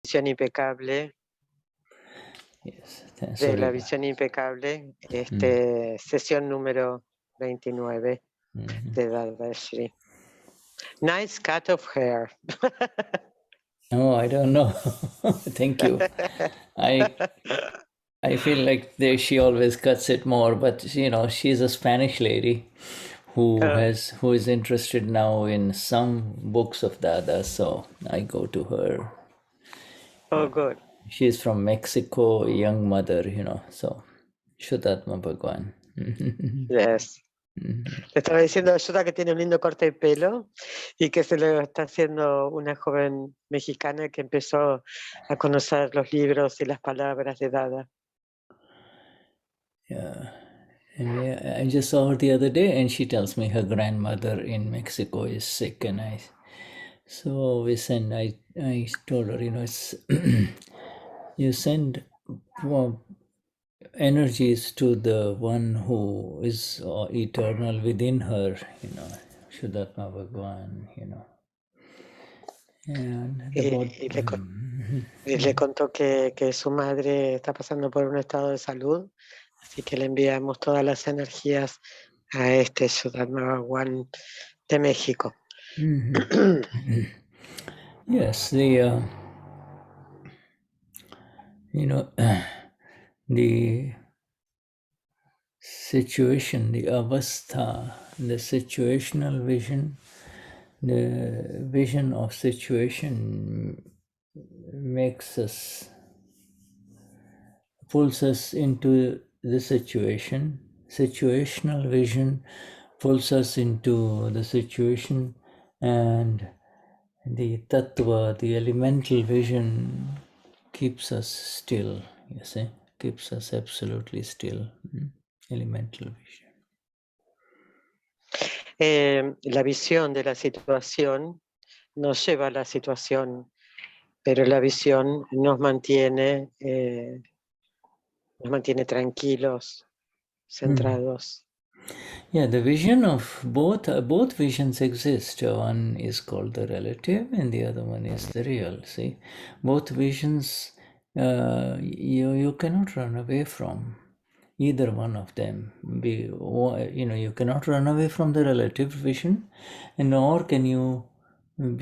visión impecable, Yes, de la visión impecable, sesión número 29 de Dadashri. Nice cut of hair. Oh, I don't know. Thank you. I feel like she always cuts it more, but she's a Spanish lady who is interested now in some books of Dada, so I go to her. Oh, good. She's from Mexico, a young mother, so Vishuddhatma Bhagwan. Yes. Le estaba diciendo a Shuddha que tiene un lindo corte de pelo y que se lo está haciendo una joven mexicana que empezó a conocer los libros y las palabras de Dada. Yeah. And I just saw her the other day and she tells me her grandmother in Mexico is sick, and I told her, it's you send energies to the one who is eternal within her, Vishuddhatma Bhagwan, Y le contó que su madre está pasando por un estado de salud, así que le enviamos todas las energías a Vishuddhatma Bhagwan de México. Yes, the the situation, the avastha, the situational vision, the vision of situation pulls us into the situation. Situational vision pulls us into the situation, and the tattva, the elemental vision, keeps us still, keeps us absolutely still. Elemental vision. La visión de la situación nos lleva a la situación, pero la visión nos mantiene tranquilos, centrados. Yeah, the vision of both visions exist. One is called the relative and the other one is the real. See, both visions you cannot run away from either one of them. You cannot run away from the relative vision, and nor can you and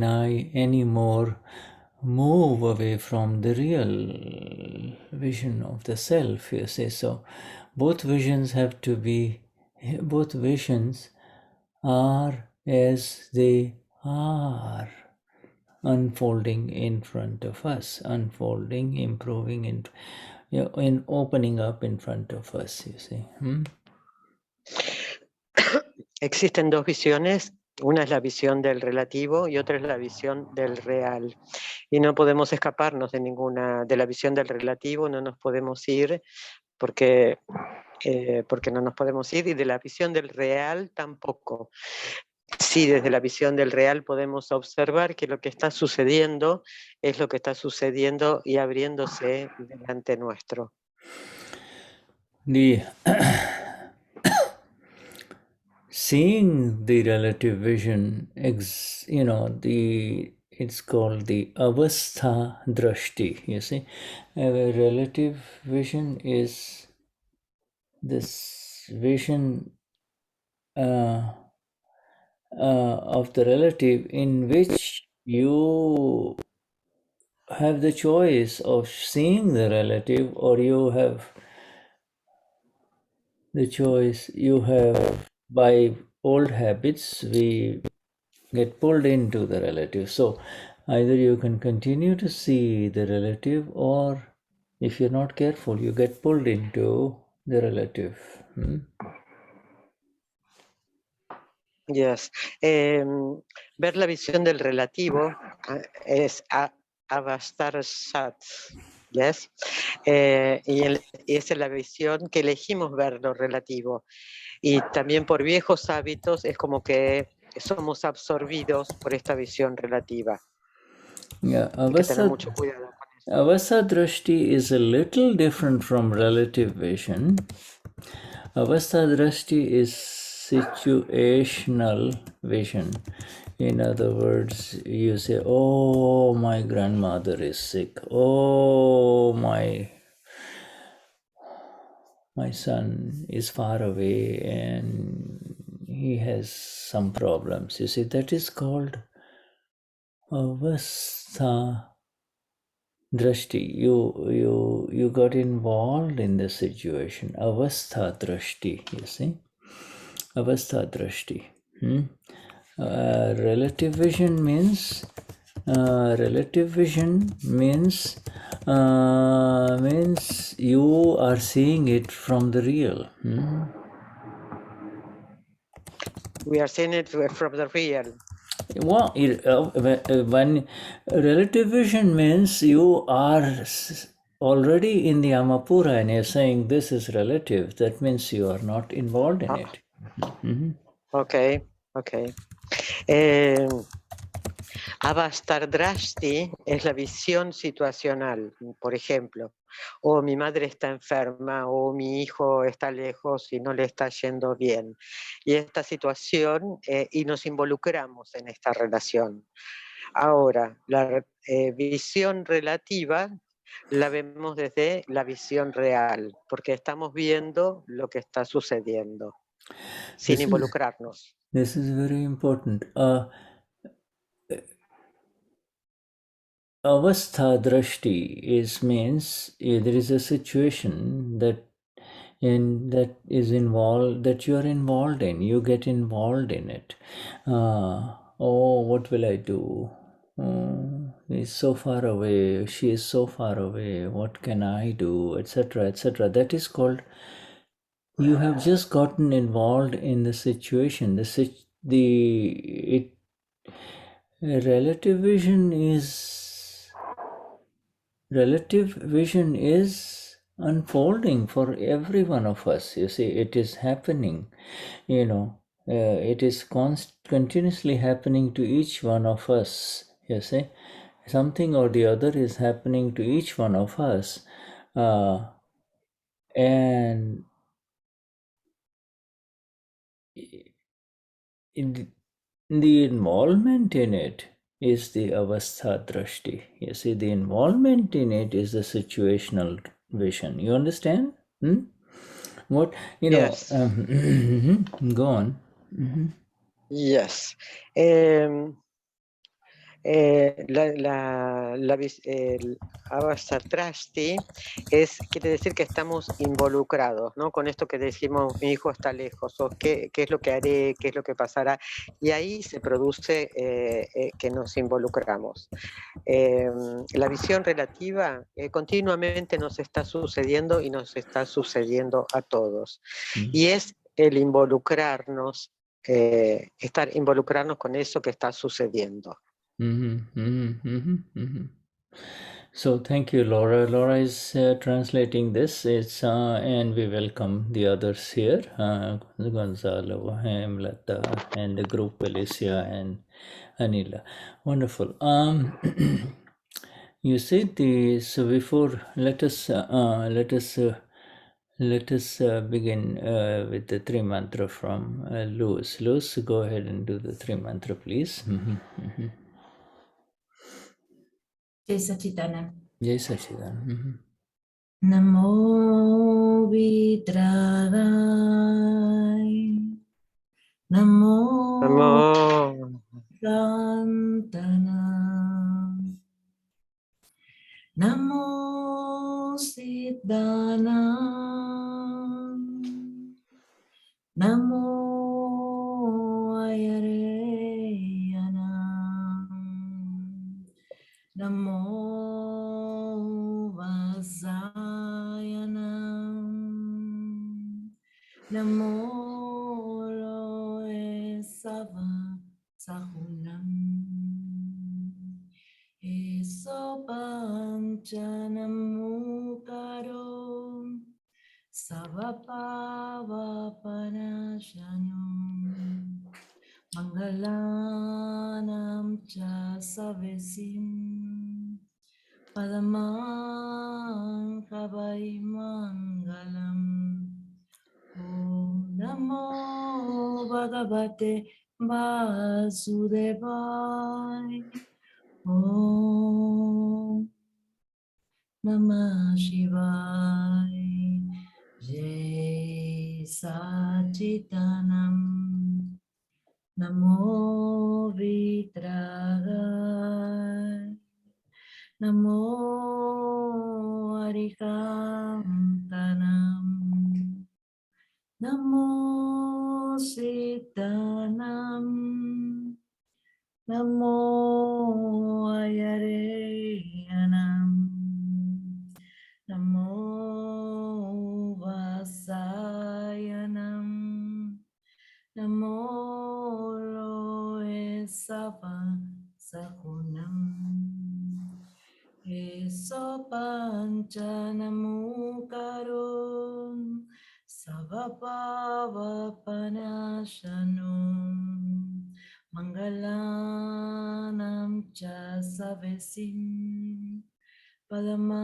I anymore move away from the real vision of the self, you see. So both visions are as they are, unfolding in front of us, unfolding, improving, and opening up in front of us, you see. Existen dos visiones, una es la visión del relativo y otra es la visión del real. Y no podemos escaparnos de ninguna, de la visión del relativo, no nos podemos ir porque no nos podemos ir, y de la visión del real tampoco. Sí, desde la visión del real podemos observar que lo que está sucediendo es lo que está sucediendo y abriéndose delante nuestro. Seeing the relative vision, it's called the avastha drashti, you see. A relative vision is this vision of the relative in which you have the choice of seeing the relative, or you have the choice, by old habits, we get pulled into the relative. So either you can continue to see the relative, or if you're not careful, you get pulled into the relative. Yes. Ver la visión del relativo es avastar sat. Yes. Y esa es la visión que elegimos ver lo relativo. Y también por viejos hábitos es como que somos absorbidos por esta visión relativa. Yeah, hay que tener mucho cuidado con eso. Avastha drashti is a little different from relative vision. Avastha drashti is situational vision. In other words, you say, oh, my grandmother is sick. Oh, my son is far away and he has some problems. You see, that is called avastha drashti. You got involved in the situation. Avastha drashti, you see. Avastha drashti. Relative vision means means you are seeing it from the real. We are seeing it from the real. Well, when relative vision means you are already in the Amapura and you're saying this is relative, that means you are not involved in it. Okay. Avastardrashti es la visión situacional, por ejemplo, o mi madre está enferma, o mi hijo está lejos y no le está yendo bien. Y esta situación, y nos involucramos en esta relación. Ahora, la visión relativa la vemos desde la visión real, porque estamos viendo lo que está sucediendo, sin involucrarnos. This is very important. Avastha drashti means there is a situation that is involved, that you are involved in. You get involved in it. Oh, what will I do? Oh, he's so far away. She is so far away. What can I do? Etc. etc. That is called. You have just gotten involved in the situation. Relative vision is unfolding for every one of us. You see, it is happening. It is continuously happening to each one of us. You see, something or the other is happening to each one of us, and the involvement in it is the avastha drashti. You see, the involvement in it is the situational vision. You understand? What, Yes. Go on. Yes. El avasatrashti quiere decir que estamos involucrados, ¿no? Con esto que decimos, mi hijo está lejos, o qué es lo que haré, qué es lo que pasará, y ahí se produce que nos involucramos. La visión relativa continuamente nos está sucediendo y nos está sucediendo a todos, y es el involucrarnos, involucrarnos con eso que está sucediendo. So thank you, Laura. Laura is translating this. And we welcome the others here, Gonzalo, Hemlata, and the group Alicia and Anila. Wonderful. You said so before. Let us begin with the three mantra from Luz. Luz, go ahead and do the three mantra, please. Jai Sachidanand. Jai Sachidanand. Namo Vidrarai. Namo Santana. Namo Siddhana. Namo Ayareyana. Namo Vasayana. Namo Loe Sava Sahunam. Eso Panchanamukaro Savapava Panashanam Mangalanam Cha Savesim Padamang Kabai Mangalam Om Namo Bhagavate Vasudevaya. Om Namah Shivaya. Jai Sachidanam. Namo Vitragaya. Namo Arikantanam. Namo Siddhanam. Namo Ayareyanam. Namo Vasayanam. Namo Loe Sava Sakunam. Eso panchanamukaro savapava panashanum mangalanam cha savesim padaman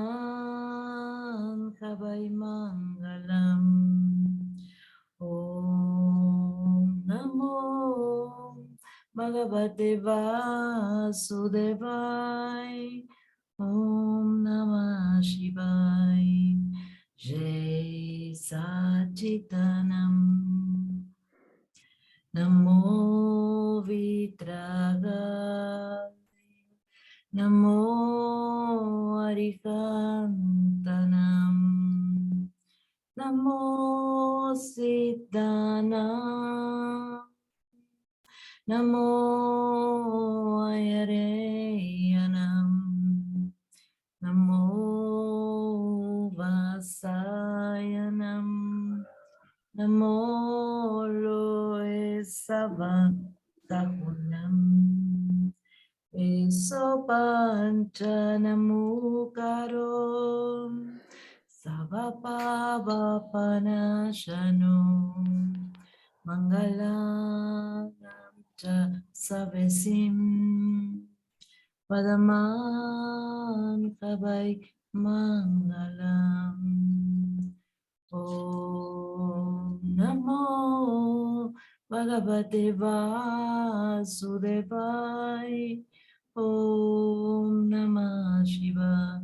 kabai mangalam. Om Namo Bhagavate Vasudevaya. Om Namah Shivaya. Jai Sachidanam. Namo Vitragaya. Namo Arikantanam. Namo Siddhanam. Namo Ayareyanam. Namo Vasayanam. Namo Loe Sava Tahunam. Eso panchanamukaro savapava panashanum mangalanam cha savesim padaman kabai mangalam. Om Namo Bhagavate Vasudevaya. Om Namah Shivaya.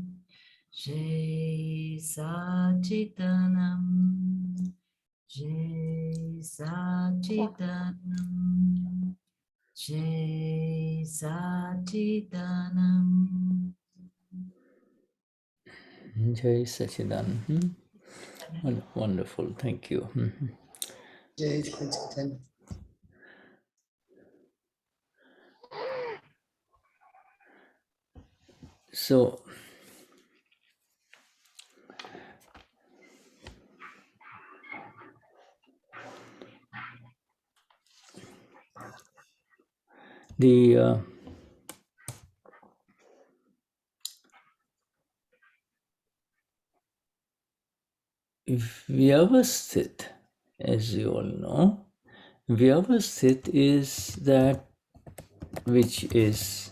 Jai Sachidanam. Jai Sachidanam. Jai Sachidanam. Jai Sachidanam. Wonderful, thank you. Jai Sachidanam. So, the Vyavasthit, as you all know, Vyavasthit is that which is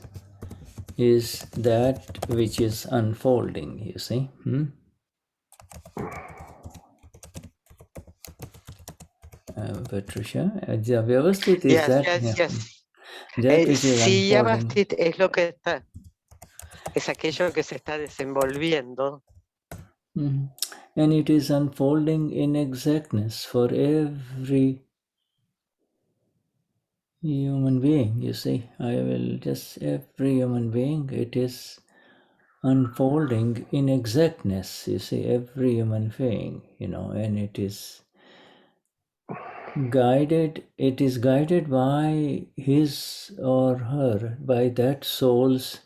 that which is unfolding, you see. Patricia, the Vyavasthit is Yes, that, yes, yes. that which is Si unfolding. Yavasthit es lo que está, es aquello que se está desenvolviendo. And it is unfolding in exactness for every human being, you see. Every human being, it is unfolding in exactness, you see, every human being, and it is guided by his or her, by that soul's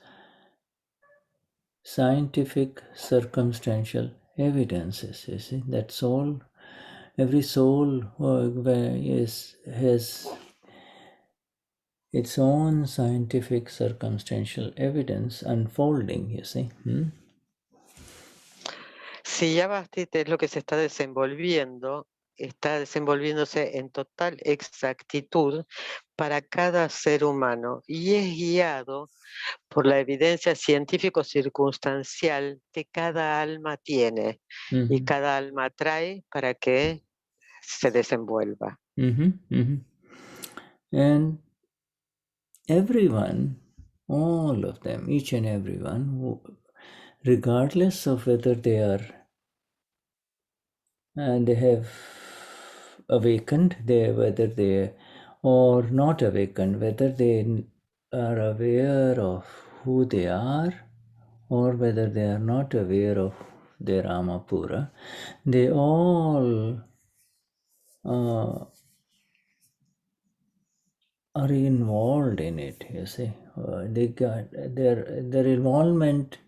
scientific circumstantial evidences, you see. That soul, every soul has its own scientific circumstantial evidence unfolding, you see. Si Yavasthit es lo que se está desenvolviéndose en total exactitud para cada ser humano y es guiado por la evidencia científico-circunstancial que cada alma tiene y cada alma trae para que se desenvuelva. And everyone, all of them, each and everyone, who, regardless of whether they are they have awakened, whether they or not awakened, whether they are aware of who they are or whether they are not aware of their Amapura, they all are involved in it. You see, they got their involvement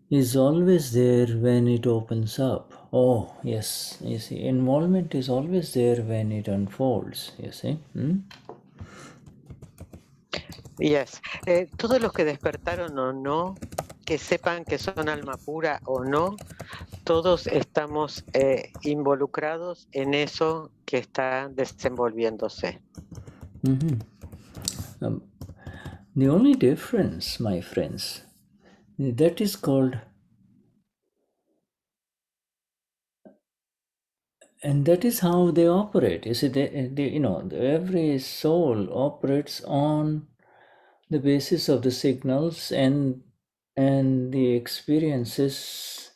is always there when it opens up. Oh yes, you see, involvement is always there when it unfolds. You see. Yes, todos los que despertaron o no, que sepan que son alma pura o no, todos estamos involucrados en eso que está desenvolviéndose. The only difference, my friends, that is called, and that is how they operate. You see, every soul operates on the basis of the signals and the experiences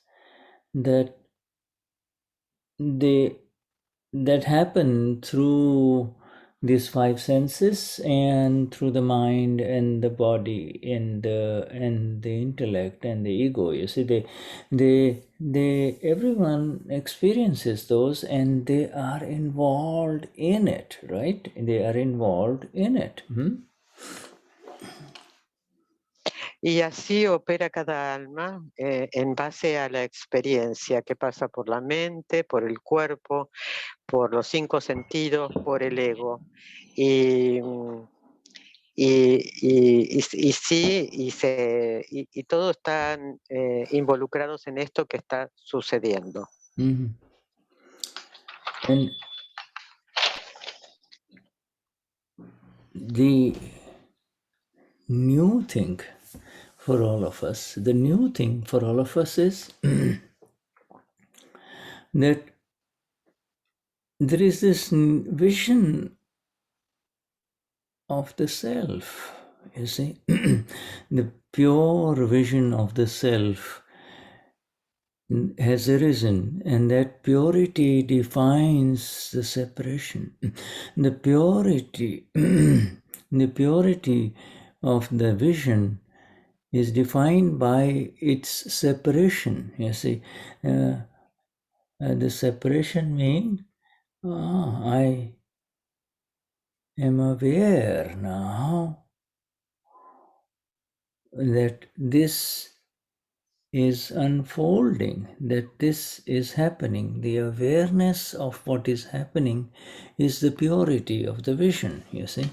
that happen through these five senses and through the mind and the body and the intellect and the ego. You see, everyone experiences those and they are involved in it, right? They are involved in it. Y así opera cada alma en base a la experiencia que pasa por la mente, por el cuerpo, por los cinco sentidos, por el ego. Y todos están involucrados en esto que está sucediendo. And the new thing for all of us, is that there is this vision of the self, you see, the pure vision of the self has arisen, and that purity defines the separation. The purity, the purity of the vision is defined by its separation. You see, the separation means I am aware now that this is unfolding, that this is happening. The awareness of what is happening is the purity of the vision, you see.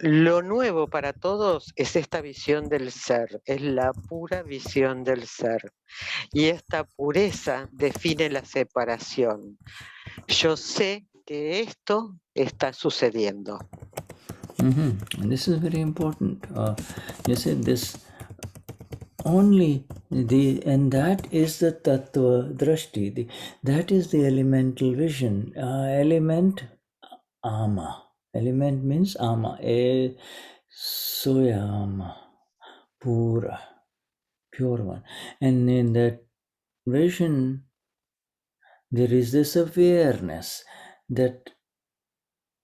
Lo nuevo para todos es esta visión del ser, es la pura visión del ser. Y esta pureza define la separación. Yo sé que esto está sucediendo. And this is very important. You said this only and that is the tattva drashti. That is the elemental vision. Element ama. Element means ama. Soyama. Pura. Pure one. And in that vision, there is this awareness that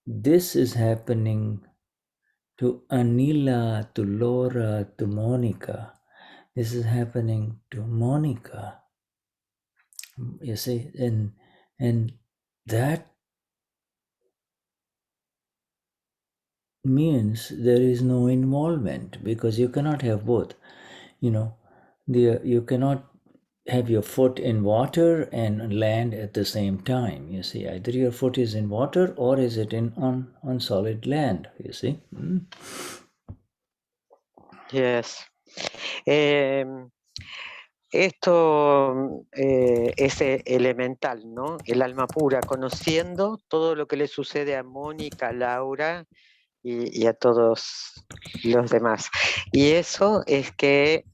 this is happening to Anila, to Laura, to Monica. This is happening to Monica. You see, and that means there is no involvement, because you cannot have both. You cannot have your foot in water and land at the same time. You see, either your foot is in water or is it on solid land. You see. Yes. Esto es elemental, ¿no? El alma pura, conociendo todo lo que le sucede a Mónica, Laura y a todos los demás. Y eso es que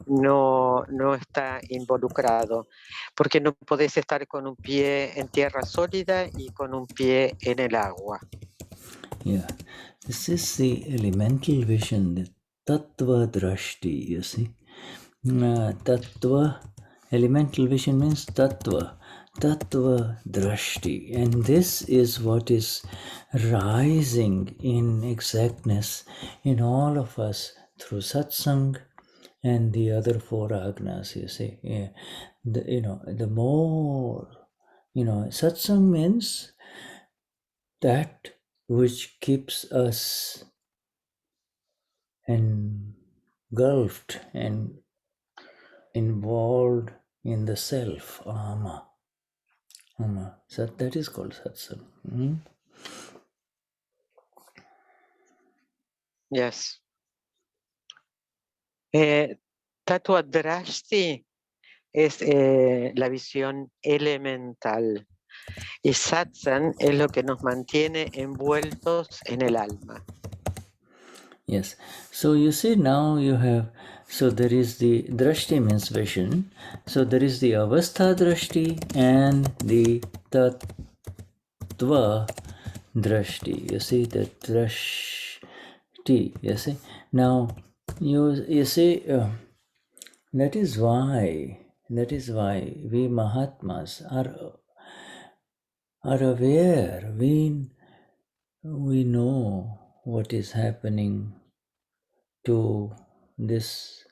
no está involucrado, porque no podés estar con un pie en tierra sólida y con un pie en el agua. Yeah, this is the elemental vision, the tattva drashti, you see. Tattva, elemental vision means tattva, tattva drashti. And this is what is rising in exactness in all of us through satsang and the other four agnas, you see. Yeah. The more, satsang means that which keeps us engulfed and involved in the self, ama. So that is called satsang. Yes. Tattva drashti es la visión elemental. Y satsang es lo que nos mantiene envueltos en el alma. Yes. So you see now you have, so there is the drashti means vision. So there is the avastha drashti and the tattva drashti. You see the drashti. You see. Now you see that is why we Mahatmas are aware. We know what is happening to this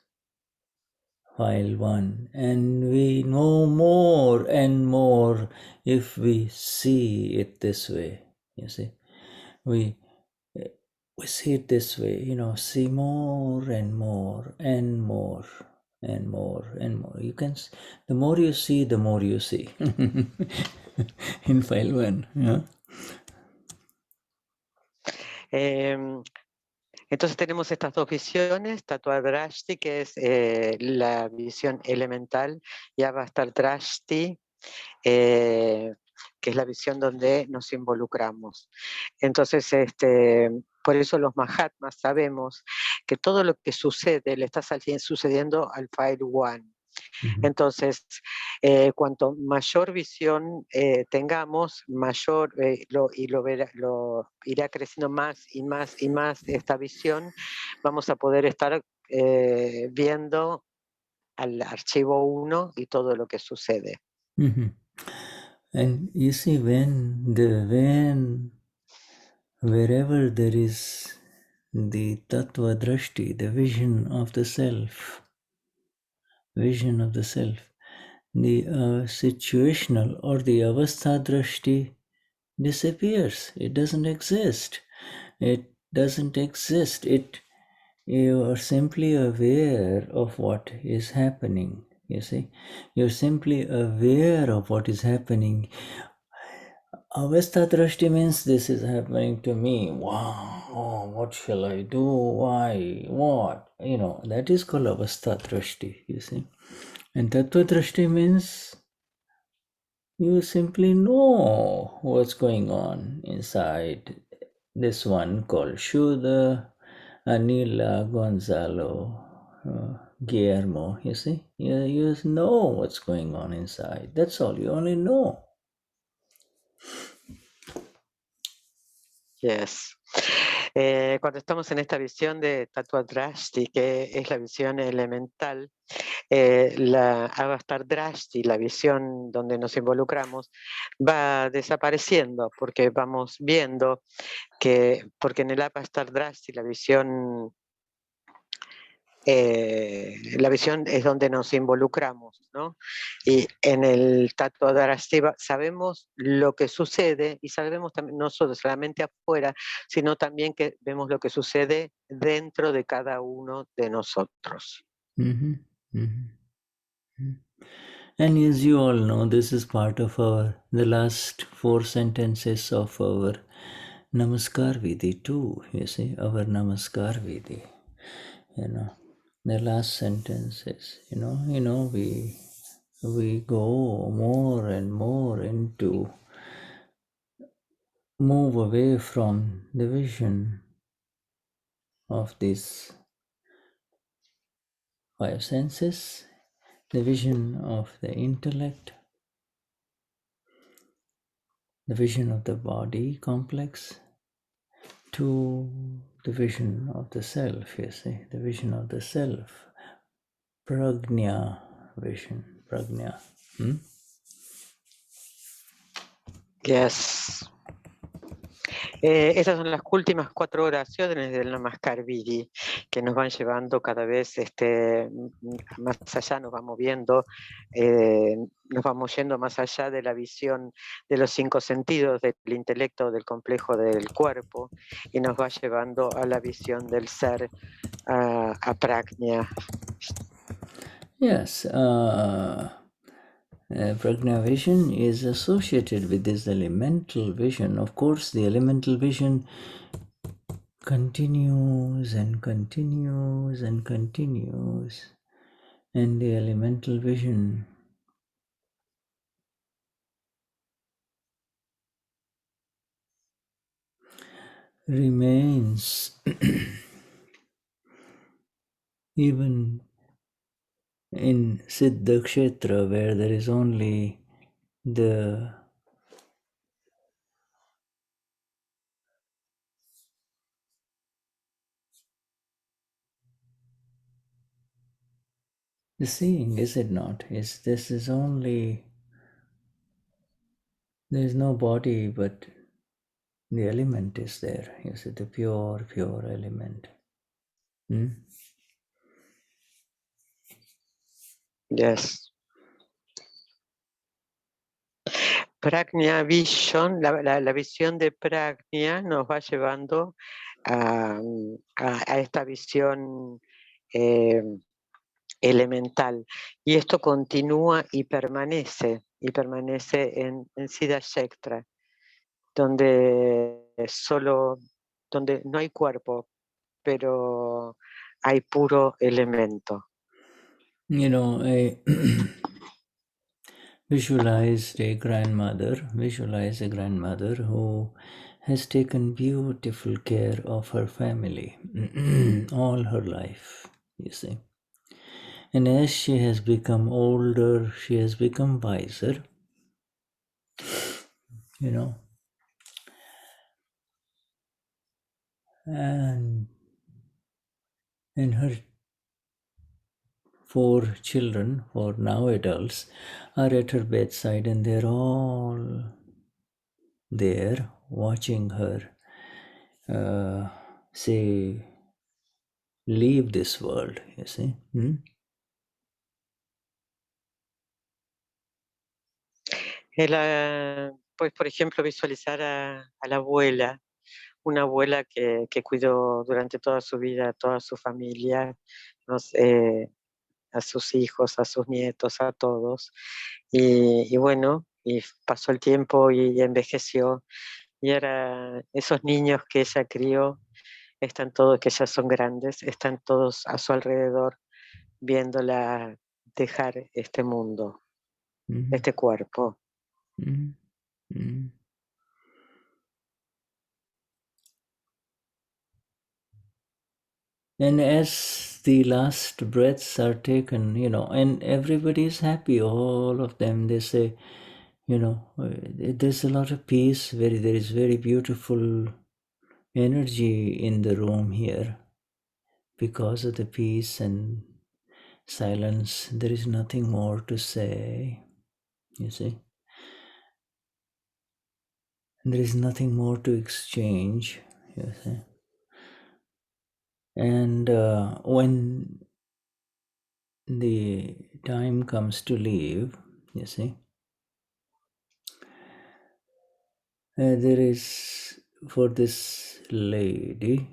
file 1, and we know more and more if we see it this way. You see, we see it this way, see more and more and more and more and more. You can, the more you see, the more you see. In file 1, yeah. Entonces tenemos estas dos visiones, Tattva Drashti, que es la visión elemental, y Avastar Drashti, que es la visión donde nos involucramos. Entonces, por eso los Mahatmas sabemos que todo lo que sucede le está sucediendo al File One. Entonces, cuanto mayor visión tengamos, mayor lo irá creciendo más y más y más esta visión, vamos a poder estar viendo al archivo 1 y todo lo que sucede. And you see, wherever there is the tattva drashti, the vision of the self, the situational or the avastha drashti disappears. It doesn't exist. You are simply aware of what is happening. You see, you're simply aware of what is happening. Avastha drashti means this is happening to me. Wow, what shall I do? Why? What? That is called avastha drashti, you see. And tattva drashti means you simply know what's going on inside this one called Shuddha, Anila, Gonzalo, Guillermo, you see. You know what's going on inside. That's all. You only know. Yes. Cuando estamos en esta visión de Tattva Drashti, que es la visión elemental, la Avastar Drashti, la visión donde nos involucramos, va desapareciendo porque vamos viendo que, porque en el Avastar Drashti la visión es donde nos involucramos, ¿no? Y en el Tattva Drashti sabemos lo que sucede y sabemos también, no solamente afuera, sino también que vemos lo que sucede dentro de cada uno de nosotros. And as you all know, this is part of the last 4 sentences of our Namaskar Vidhi too, you see, our Namaskar Vidhi. The last sentences, we go more and more into move away from the vision of this five senses, the vision of the intellect, the vision of the body complex, to the vision of the self, you see, the vision of the self, prajna vision, prajna. Yes. Esas son las últimas 4 oraciones del Namaskar Vidi, que nos van llevando cada vez más allá, nos vamos moviendo, nos vamos yendo más allá de la visión de los 5 sentidos, del intelecto, del complejo del cuerpo, y nos va llevando a la visión del ser, a prajna. Yes, prajna vision is associated with this elemental vision. Of course, the elemental vision continues and continues and continues, and the elemental vision remains even in Siddha Kshetra, where there is only the seeing, is it not? This is only, there is no body, but the element is there. You see, the pure element. Yes. Prajna Vision, la visión de Prajna nos va llevando a esta visión elemental. Y esto continúa y permanece en Siddha Kshetra, donde no hay cuerpo, pero hay puro elemento. You know, visualize a grandmother who has taken beautiful care of her family all her life, you see. And as she has become older, she has become wiser, you know. And her 4 children, or now adults, are at her bedside, and they're all there watching her say, leave this world, you see. Pues, por ejemplo, visualizar a la abuela, una abuela que cuidó durante toda su vida a toda su familia, a sus hijos, a sus nietos, a todos. Y bueno, y pasó el tiempo y envejeció. Y ahora esos niños que ella crió, están todos, que ya son grandes, están todos a su alrededor viéndola dejar este mundo, este cuerpo. And as the last breaths are taken, you know, and everybody is happy, all of them, they say, you know, there's a lot of peace, there is very beautiful energy in the room here. Because of the peace and silence, there is nothing more to say, you see. There is nothing more to exchange, you see. And when the time comes to leave, you see, there is, for this lady,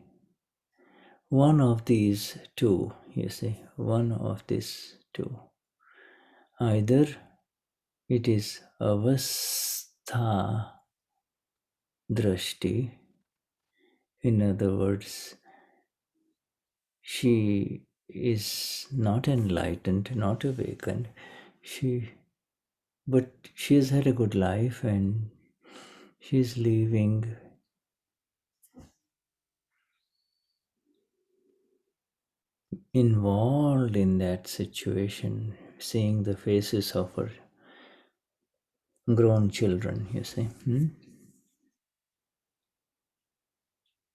one of these two, you see, one of these two. Either it is avastha drashti, in other words, she is not enlightened, not awakened, but she has had a good life and she is leaving involved in that situation, seeing the faces of her grown children, you see.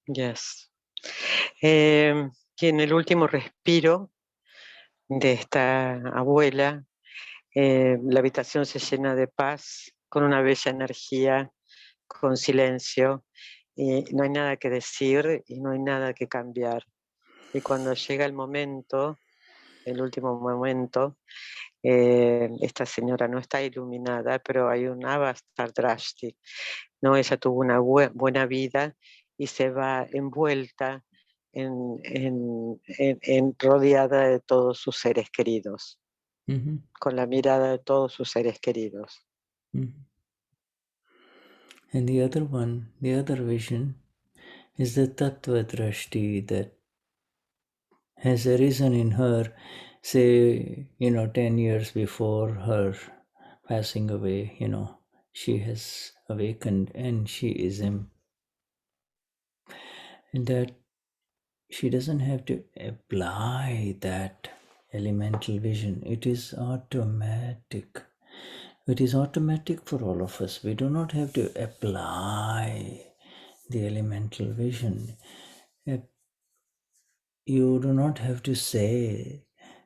Yes. Y en el último respiro de esta abuela, la habitación se llena de paz, con una bella energía, con silencio, y no hay nada que decir y no hay nada que cambiar. Y cuando llega el momento, el último momento, esta señora no está iluminada, pero hay un avatar drastic, ¿no? Ella tuvo una buena vida y se va envuelta rodeada de todos sus seres queridos, con la mirada de todos sus seres queridos. And the other one, the other vision, is the Tattva Drashti that has arisen in her, say, 10 years before her passing away, she has awakened and she is in that she doesn't have to apply that elemental vision. It is automatic. It is automatic for all of us. We do not have to apply the elemental vision. You do not have to say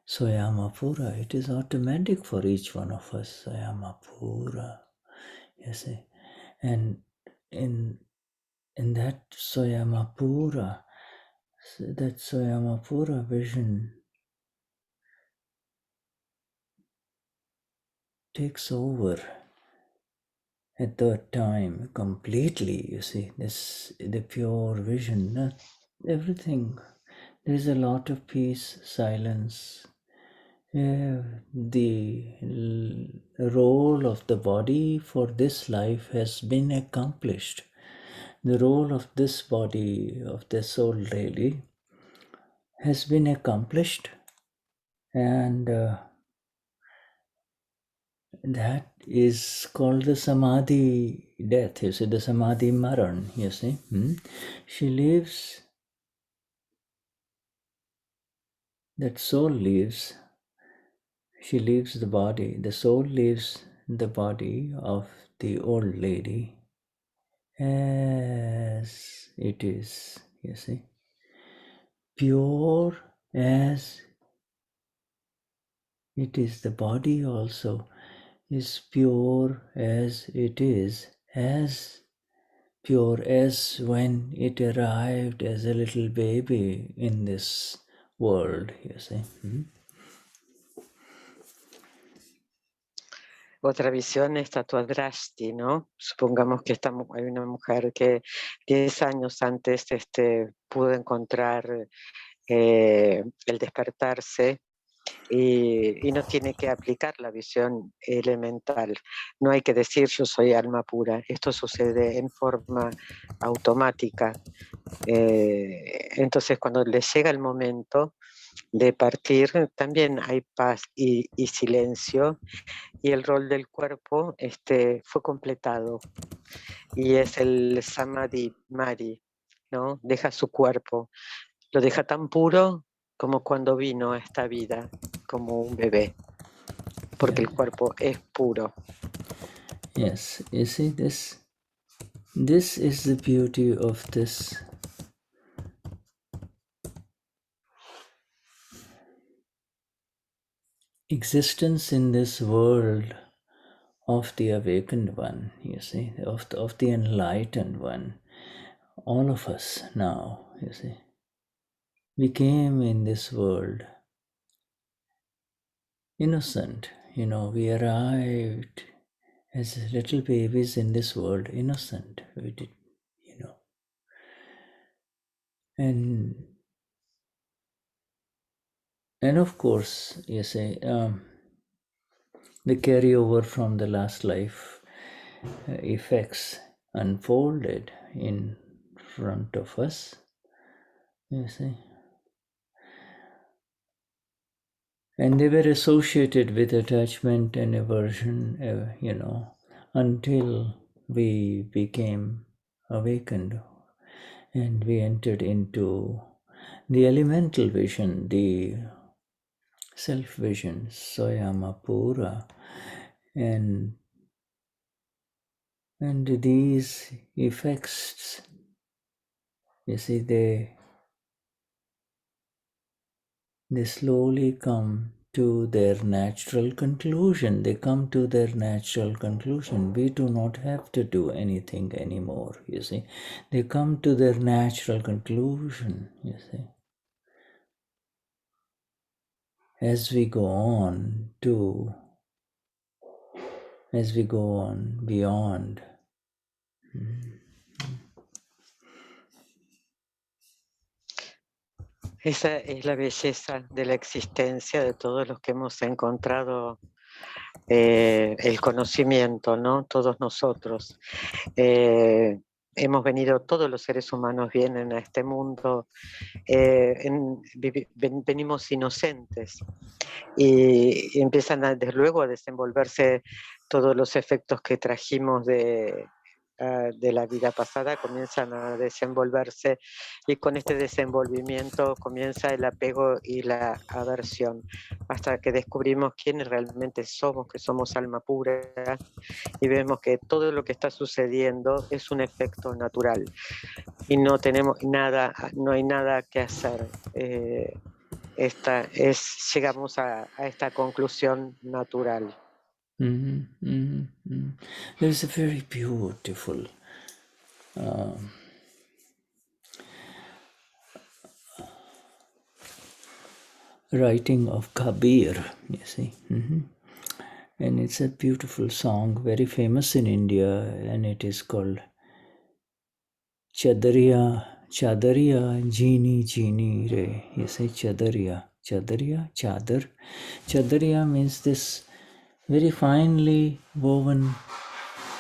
Soyamapura. It is automatic for each one of us. Soyamapura. You see. And in that Soyamapura, that Soyamapura vision takes over at that time completely, you see. This the pure vision, not everything. There is a lot of peace, silence. The role of the body for this life has been accomplished. The role of this body, of the soul really, has been accomplished, and that is called the samadhi death, you see, the samadhi maran, you see. She leaves, that soul leaves, she leaves the body, the soul leaves the body of the old lady as it is, you see, pure as it is. The body also is pure as it is, as pure as when it arrived as a little baby in this world, you see. Otra visión es Tatuadrashti, ¿no? Supongamos que hay una mujer que 10 años antes pudo encontrar el despertarse y no tiene que aplicar la visión elemental. No hay que decir yo soy alma pura. Esto sucede en forma automática. Entonces cuando le llega el momento de partir, también hay paz y silencio, y el rol del cuerpo fue completado, y es el samadhi mari, ¿no? Deja su cuerpo, lo deja tan puro como cuando vino a esta vida, como un bebé, porque el cuerpo es puro. Yes, you see, this is the beauty of this existence in this world of the awakened one, you see, of the enlightened one. All of us now, you see, we came in this world innocent, we arrived as little babies in this world, innocent. We did, and of course, you say, the carryover from the last life effects unfolded in front of us, you see. And they were associated with attachment and aversion, until we became awakened and we entered into the elemental vision, the self-vision, Swayamapura, and these effects, you see, they slowly come to their natural conclusion. They come to their natural conclusion. We do not have to do anything anymore, you see. They come to their natural conclusion, you see. As we go on beyond. Esa es la belleza de la existencia de todos los que hemos encontrado el conocimiento, ¿no? Todos nosotros. Hemos venido, todos los seres humanos vienen a este mundo, venimos inocentes y empiezan desde luego a desenvolverse todos los efectos que trajimos de la vida pasada, comienzan a desenvolverse, y con este desenvolvimiento comienza el apego y la aversión, hasta que descubrimos quiénes realmente somos, que somos alma pura, y vemos que todo lo que está sucediendo es un efecto natural y no tenemos nada, no hay nada que hacer. Llegamos a esta conclusión natural. There's a very beautiful writing of Kabir, you see. And it's a beautiful song, very famous in India, and it is called Chadaria Jheeni Jheeni Re. You say Chadaria, chadar. Chadariya means this very finely woven.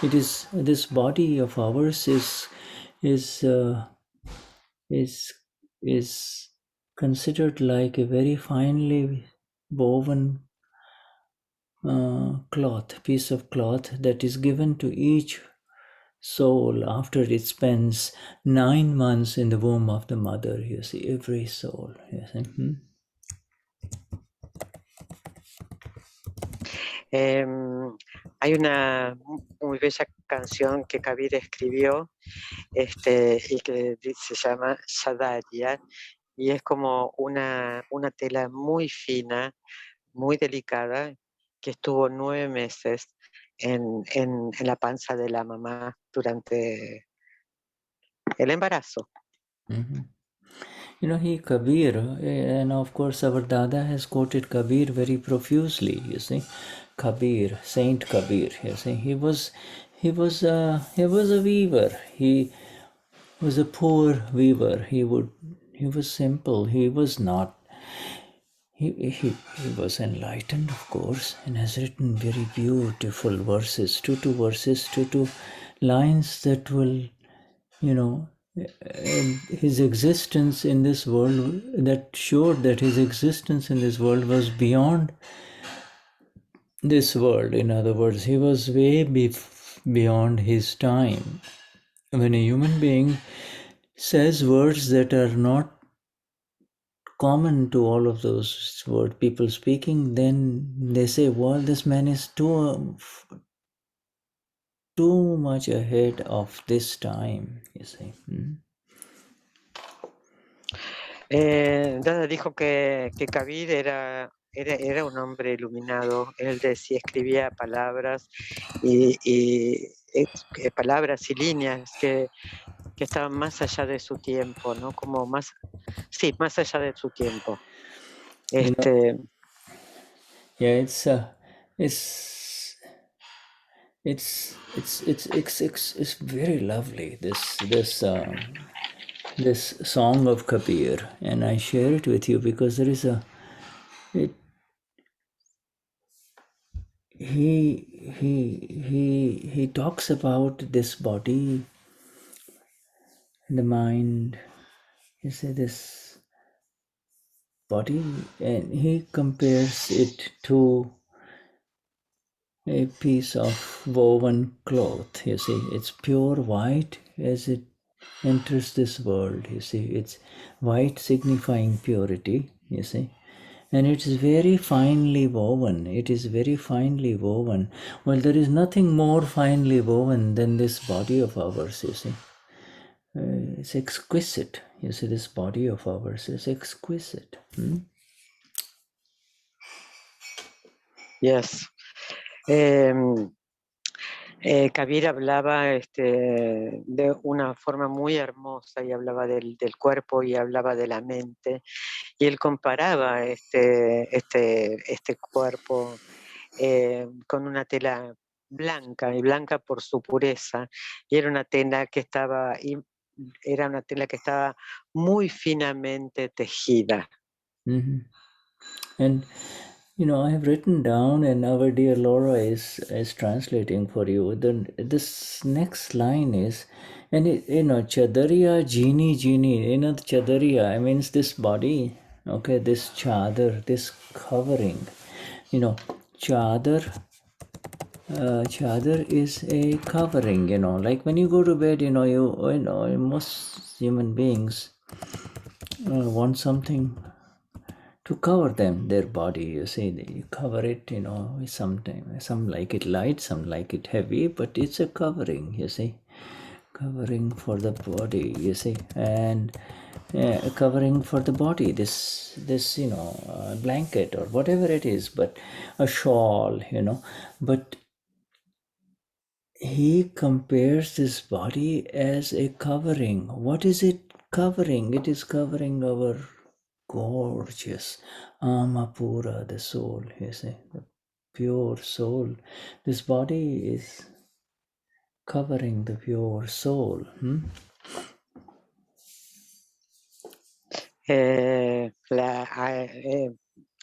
It is, this body of ours is considered like a very finely woven piece of cloth that is given to each soul after it spends 9 months in the womb of the mother. You see, every soul. You see? Hay una muy bella canción que Kabir escribió y que se llama Chadaria, y es como una tela muy fina, muy delicada, que estuvo 9 meses en la panza de la mamá durante el embarazo. You know, Kabir, and of course our Dada has quoted Kabir very profusely, you see. Kabir, Saint Kabir, you see. He was a weaver. He was a poor weaver. He was simple. He was not. He was enlightened, of course, and has written very beautiful verses, two verses, two lines that will, you know, his existence in this world, that showed that his existence in this world was beyond this world. In other words, he was way beyond his time. When a human being says words that are not common to all of those word people speaking, then they say, well, this man is too much ahead of this time, you see. Dada dijo que Kabir era un hombre iluminado. Él decía, escribía palabras y palabras y líneas que estaban más allá de su tiempo, ¿no? Como más allá de su tiempo. You know, yeah, it's very lovely, this song of Kabir, and I share it with you because there is he talks about this body, the mind, you say this body, and he compares it to a piece of woven cloth. You see, it's pure white as it enters this world. You see, it's white signifying purity, you see, and it's very finely woven. It is very finely woven. Well, there is nothing more finely woven than this body of ours, you see. It's exquisite. You see, this body of ours is exquisite. Yes. Kabir hablaba de una forma muy hermosa y hablaba del cuerpo y hablaba de la mente, y él comparaba este cuerpo con una tela blanca, y blanca por su pureza, y era una tela que estaba muy finamente tejida. And you know, I have written down, and our dear Laura is translating for you. Then this next line is, and it, you know, Chadaria Jheeni Jheeni. You know, Chadariya, I means this body. Okay, this chaadar, this covering. You know, chaadar. Chadar is a covering. You know, like when you go to bed, you know, most human beings want something to cover them, their body. You see, you cover it, you know, sometimes some like it light, some like it heavy, but it's a covering, you see, covering for the body, you see, and covering for the body, this you know, blanket or whatever it is, but a shawl, you know. But he compares this body as a covering. What is it covering? It is covering our gorgeous Amapura, the soul, you see, the pure soul. This body is covering the pure soul.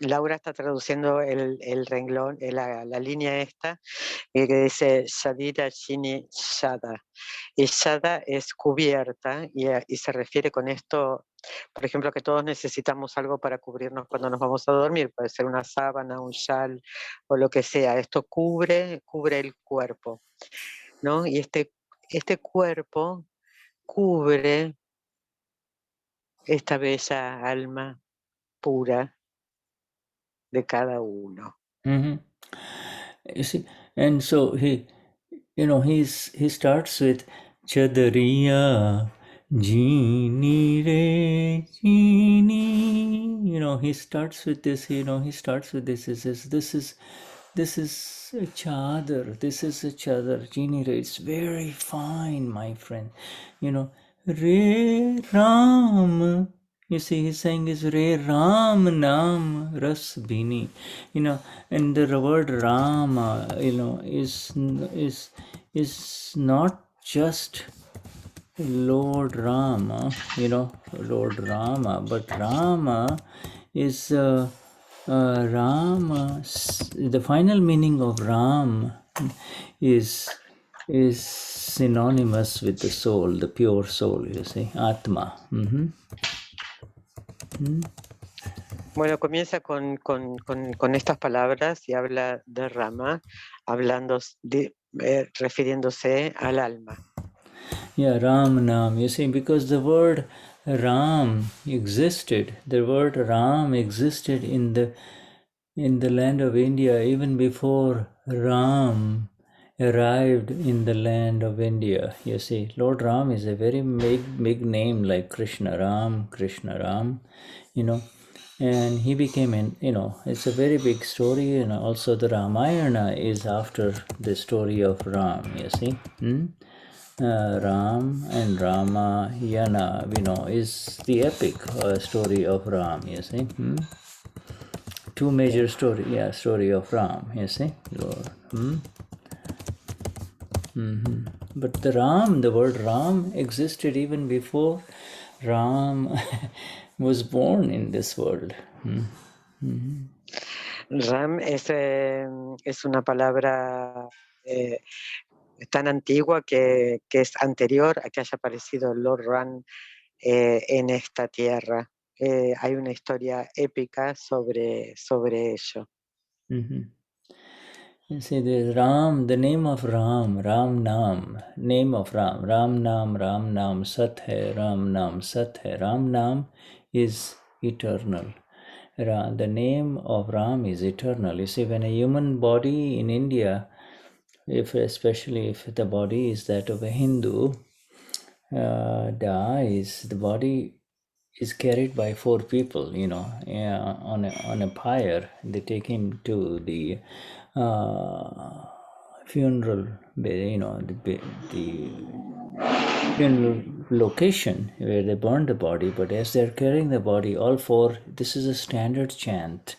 Laura está traduciendo el renglón, la línea esta, que dice Chadaria Jheeni Jheeni. Y Shada es cubierta, y se refiere con esto, por ejemplo, que todos necesitamos algo para cubrirnos cuando nos vamos a dormir. Puede ser una sábana, un shal o lo que sea. Esto cubre el cuerpo, ¿no? Y este cuerpo cubre esta bella alma pura de cada uno. You see, and so he, you know, he starts with Chadaria Jheeni Re Jheeni. You know, he starts with this. You know, he starts with this. He says, this is a chadar. This is a chadar. Jheeni Re. It's very fine, my friend. You know, Re Ram. You see, he's saying is Re Ram Nam Ras Bini. You know, and the word Rama, you know, is not just Lord Rama, you know, Lord Rama, but Rama is Rama. The final meaning of Ram is synonymous with the soul, the pure soul. You see, Atma. Bueno, comienza con estas palabras y habla de Rama, refiriéndose al alma. Yeah, Ram Nam. You see, because the word Ram existed. The word Ram existed in the land of India even before Ram arrived in the land of India. You see, Lord Ram is a very big name, like Krishna Ram, you know. And he became it's a very big story, and also the Ramayana is after the story of Ram, you see. Ram and Ramayana, is the epic story of Ram, you see. Two major story of Ram, you see. But the word Ram existed even before Ram was born in this world. Ram es una palabra tan antigua que es anterior a que haya aparecido Lord Ram en esta tierra. Hay una historia épica sobre ello. You see, there's Ram, the name of Ram, Ram Nam, name of Ram, Ram Nam, Sat hai, Ram Nam, Sat hai. Ram Nam is eternal. The name of Ram is eternal. You see, when a human body in India, especially if the body is that of a Hindu, dies, the body is carried by four people, on a pyre. They take him to the funeral, the funeral location where they burn the body. But as they're carrying the body, all four, this is a standard chant.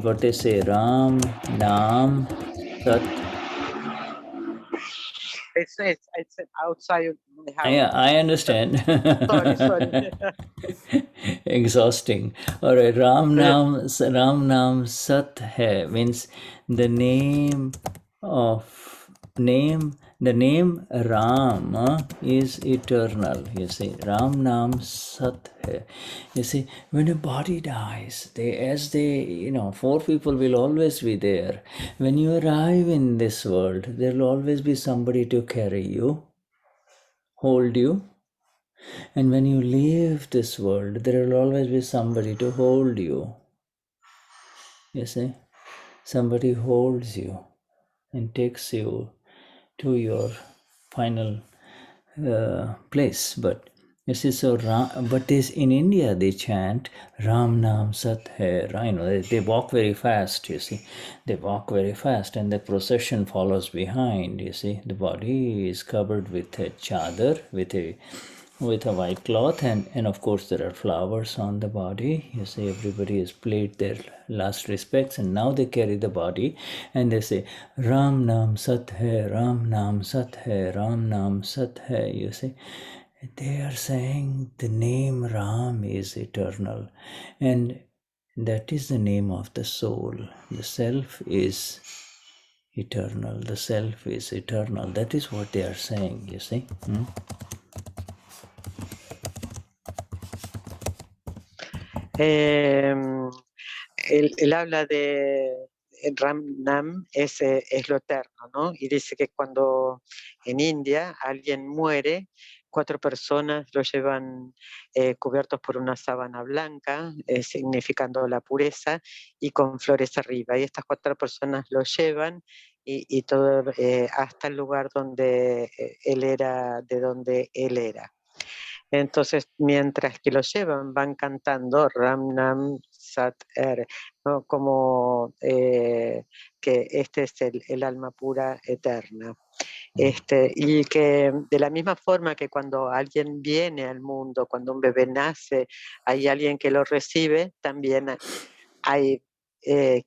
What they say, Ram, Nam, Sat. It's outside my house. Yeah, I understand. Sorry. Exhausting. All right, Ram Nam Sat Hai means the name of the name Ram is eternal. You see, Ram Nam Sat Hai. You see, when a body dies, four people will always be there. When you arrive in this world, there will always be somebody to carry you, hold you. And when you leave this world, there will always be somebody to hold you. You see, somebody holds you and takes you to your final place. But you see, but this in India they chant Ram Nam Sat Hai. They walk very fast. You see, they walk very fast, and the procession follows behind. You see, the body is covered with a chadar, with a white cloth, and of course there are flowers on the body. You see, everybody has paid their last respects, and now they carry the body and they say Ram Nam Sat Hai, Ram Nam Sat Hai, Ram Nam Sat Hai. You see, they are saying the name Ram is eternal, and that is the name of the soul. The self is eternal. The self is eternal. That is what they are saying, you see. Él habla de Ram Nam, es lo eterno, ¿no? Y dice que cuando en India alguien muere, 4 personas lo llevan cubiertos por una sábana blanca, significando la pureza, y con flores arriba. Y estas 4 personas lo llevan y todo hasta el lugar donde él era, de donde él era. Entonces, mientras que lo llevan, van cantando Ram Nam Sat Er, ¿no? Como que este es el alma pura eterna. Y que de la misma forma que cuando alguien viene al mundo, cuando un bebé nace, hay alguien que lo recibe, también hay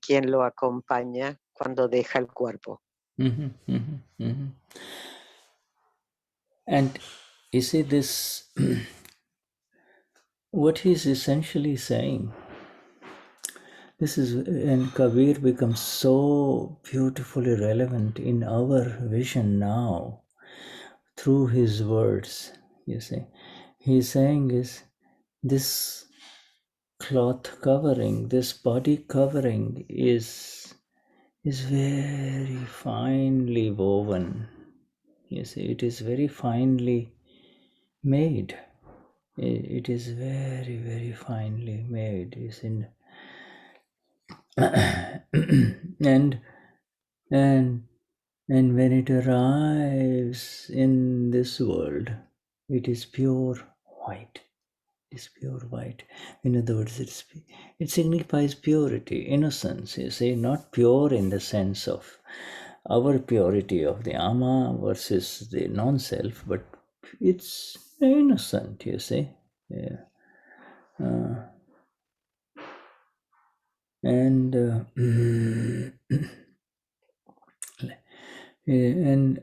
quien lo acompaña cuando deja el cuerpo. And you see this, what he's essentially saying, this is, and Kabir becomes so beautifully relevant in our vision now through his words. You see, he's saying is this cloth covering, this body covering is very finely woven. You see, it is very finely made. It is very, very finely made. You see, and when it arrives in this world, it is pure white. It's pure white. In other words, it signifies purity, innocence. You see, not pure in the sense of our purity of the ama versus the non-self, but it's innocent. You see, yeah. And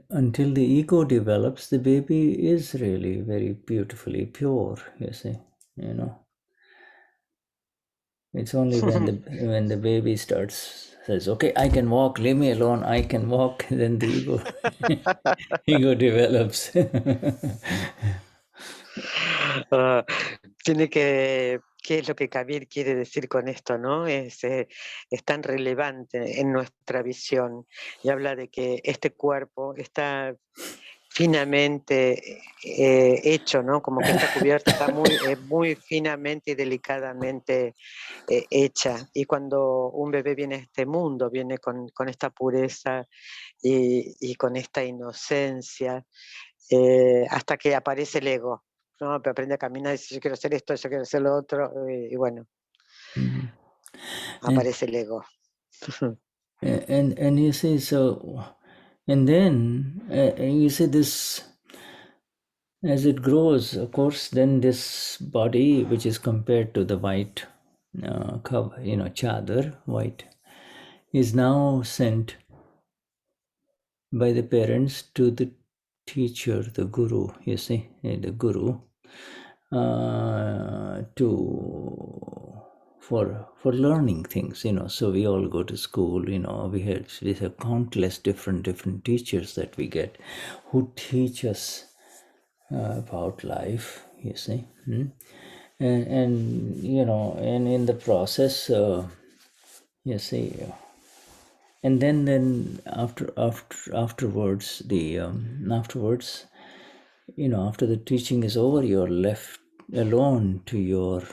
until the ego develops, the baby is really very beautifully pure. You see, It's only when the baby says, "Okay, I can walk. Leave me alone. I can walk." Then the ego develops. Tiene que qué es lo que Kabir quiere decir con esto, ¿no? Es tan relevante en nuestra visión. Y habla de que este cuerpo está finamente hecho, ¿no? Como que esta cubierta está muy finamente y delicadamente hecha. Y cuando un bebé viene a este mundo, viene con esta pureza y con esta inocencia, hasta que aparece el ego, ¿no? Aprende a caminar y dice, yo quiero hacer esto, yo quiero hacer lo otro, y bueno, And, aparece el ego. and you see, so, and then you see this, as it grows, of course, then this body, which is compared to the white cover, chadar, white, is now sent by the parents to the teacher, the guru, you see, the guru, for learning things, So we all go to school, we have countless different teachers that we get who teach us about life, you see. And and in the process, you see, and then afterwards, after the teaching is over, you're left alone to your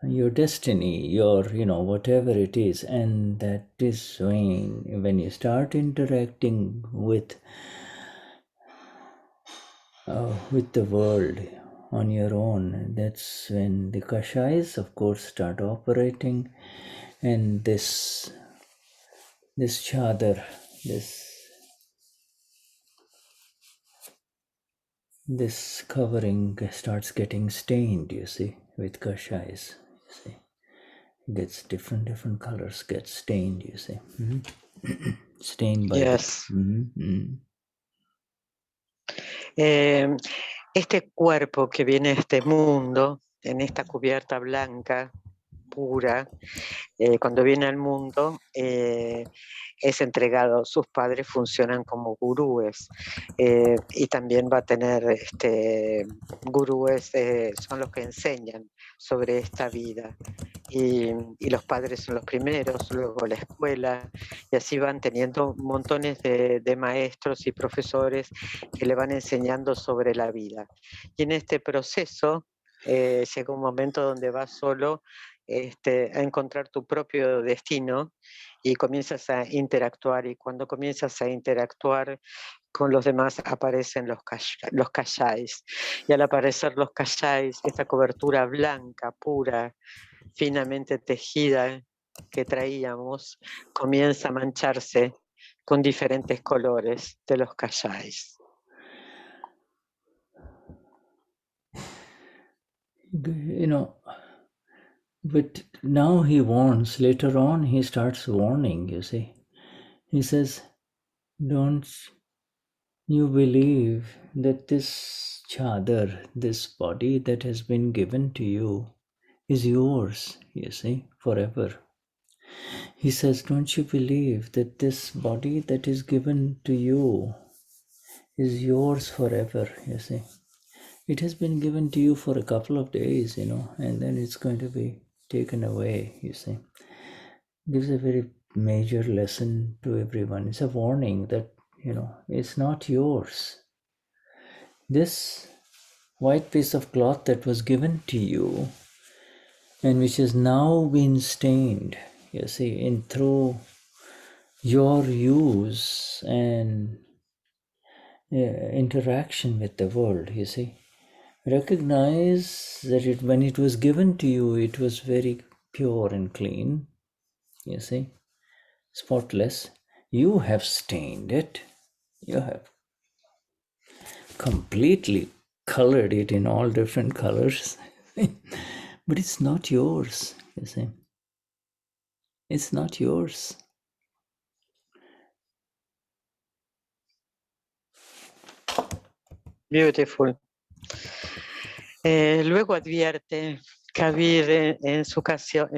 your destiny, your whatever it is. And that is when you start interacting with the world on your own. That's when the kashais, of course, start operating, and this chadar, this covering starts getting stained, you see, with kashais. You see, it gets different colors get stained, you see. Stained by Yes. that. Este cuerpo que viene a este mundo, en esta cubierta blanca, pura, cuando viene al mundo, es entregado, sus padres funcionan como gurúes, y también va a tener gurúes, son los que enseñan sobre esta vida, y los padres son los primeros, luego la escuela, y así van teniendo montones de maestros y profesores que le van enseñando sobre la vida. Y en este proceso llega un momento donde vas solo a encontrar tu propio destino y comienzas a interactuar, y cuando comienzas a interactuar con los demás aparecen los kashais, y al aparecer los kashais, esta cobertura blanca, pura, finamente tejida que traíamos, comienza a mancharse con diferentes colores de los kashais. But now he warns, later on he starts warning, you see. He says, don't you believe that this chadar, this body that has been given to you, is yours, you see, forever. He says, don't you believe that this body that is given to you is yours forever, you see. It has been given to you for a couple of days, and then it's going to be taken away, you see. Gives a very major lesson to everyone. It's a warning that, it's not yours. This white piece of cloth that was given to you and which has now been stained, you see, through your use and interaction with the world, you see. Recognize that when it was given to you, it was very pure and clean, you see, spotless. You have stained it. You have completely colored it in all different colors. But it's not yours, you see. It's not yours. Beautiful. Luego advierte Kabir en su canción,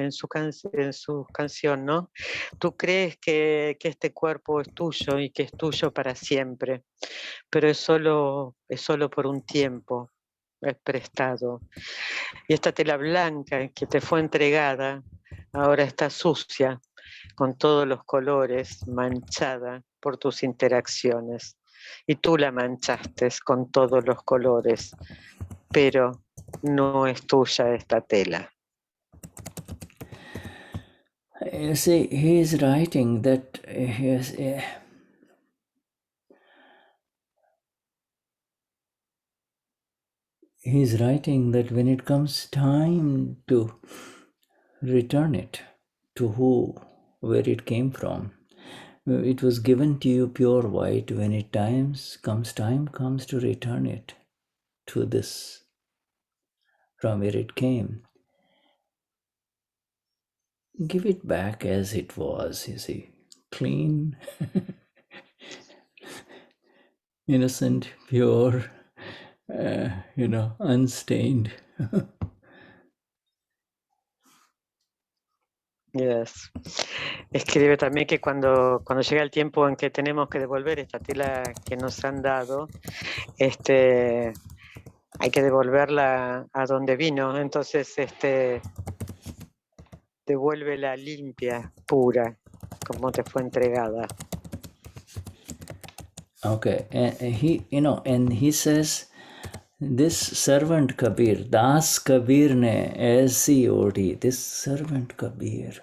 ¿no? Tú crees que este cuerpo es tuyo y que es tuyo para siempre, pero es solo por un tiempo. es prestado. Y esta tela blanca que te fue entregada ahora está sucia, con todos los colores, manchada por tus interacciones. Y tú la manchaste con todos los colores, pero no es tuya esta tela. You see, he is writing that he's writing that when it comes time to return it to where it came from, it was given to you pure white. When it time comes to return it to this from where it came, give it back as it was, you see, clean, innocent, pure, unstained. Yes. Escribe también que cuando llega el tiempo en que tenemos que devolver esta tela que nos han dado, hay que devolverla a donde vino. Entonces, devuélvela limpia, pura, como te fue entregada. Okay, and he says, this servant Kabir, Das Kabir ne aisi odi, this servant Kabir.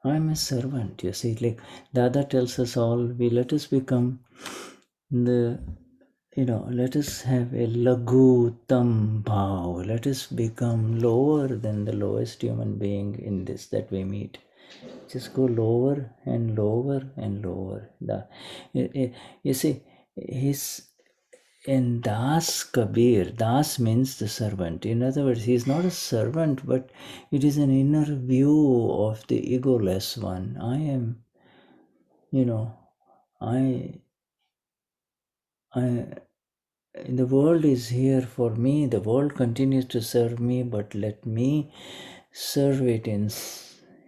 I'm a servant, you see, like Dada tells us all, let us become let us have a lagu tam bhav, let us become lower than the lowest human being in this that we meet. Just go lower and lower and lower. You see, in Das Kabir, Das means the servant. In other words, he is not a servant, but it is an inner view of the egoless one. I am, the world is here for me, the world continues to serve me, but let me serve it in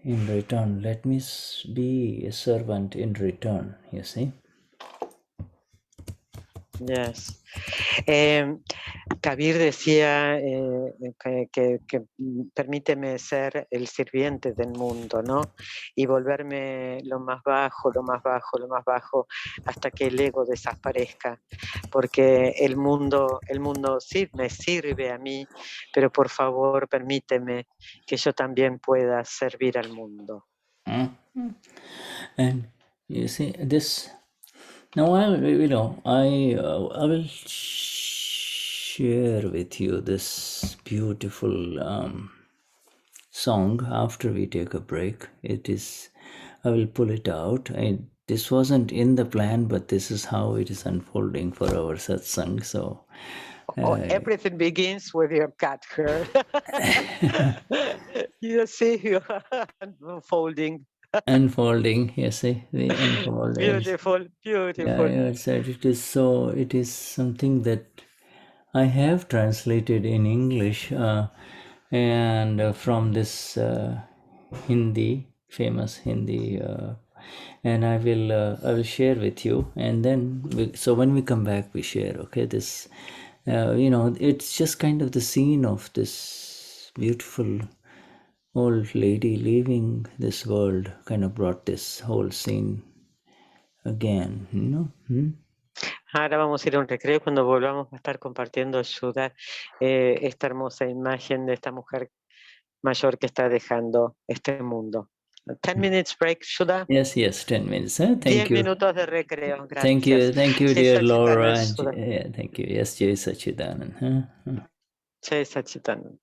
return. Let me be a servant in return, you see. Yes. Kabir decía que permíteme ser el sirviente del mundo, ¿no? Y volverme lo más bajo, lo más bajo, lo más bajo, hasta que el ego desaparezca. Porque el mundo sí me sirve a mí, pero por favor permíteme que yo también pueda servir al mundo. And you see this. Now I will share with you this beautiful song after we take a break. I will pull it out. This wasn't in the plan, but this is how it is unfolding for our satsang. So everything begins with your cat hair. You see, you unfolding. Unfolding, you see, the unfold. Beautiful. Yeah, it is something that I have translated in English and from this famous Hindi, and I will share with you, and then so when we come back we share. Okay, this it's just kind of the scene of this beautiful old lady leaving this world, kind of brought this whole scene again, Ahora vamos a ir a un recreo. Cuando volvamos a estar compartiendo Shuddha, esta hermosa imagen de esta mujer mayor que está dejando este mundo. 10 minutes break, Shuddha. Yes, 10 minutes. Thank 10 you. minutos de recreo. Gracias. Thank you, Jai dear Satchidananda, Laura. Shuddha. Thank you. Yes, Jai Sachidanand. Jai Satchidananda.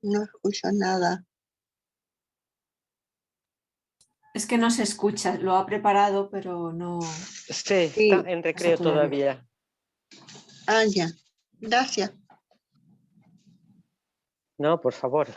No escucho nada. Es que no se escucha, lo ha preparado, pero no. Sí, está en recreo todavía. Ah, ya. Gracias. No, por favor.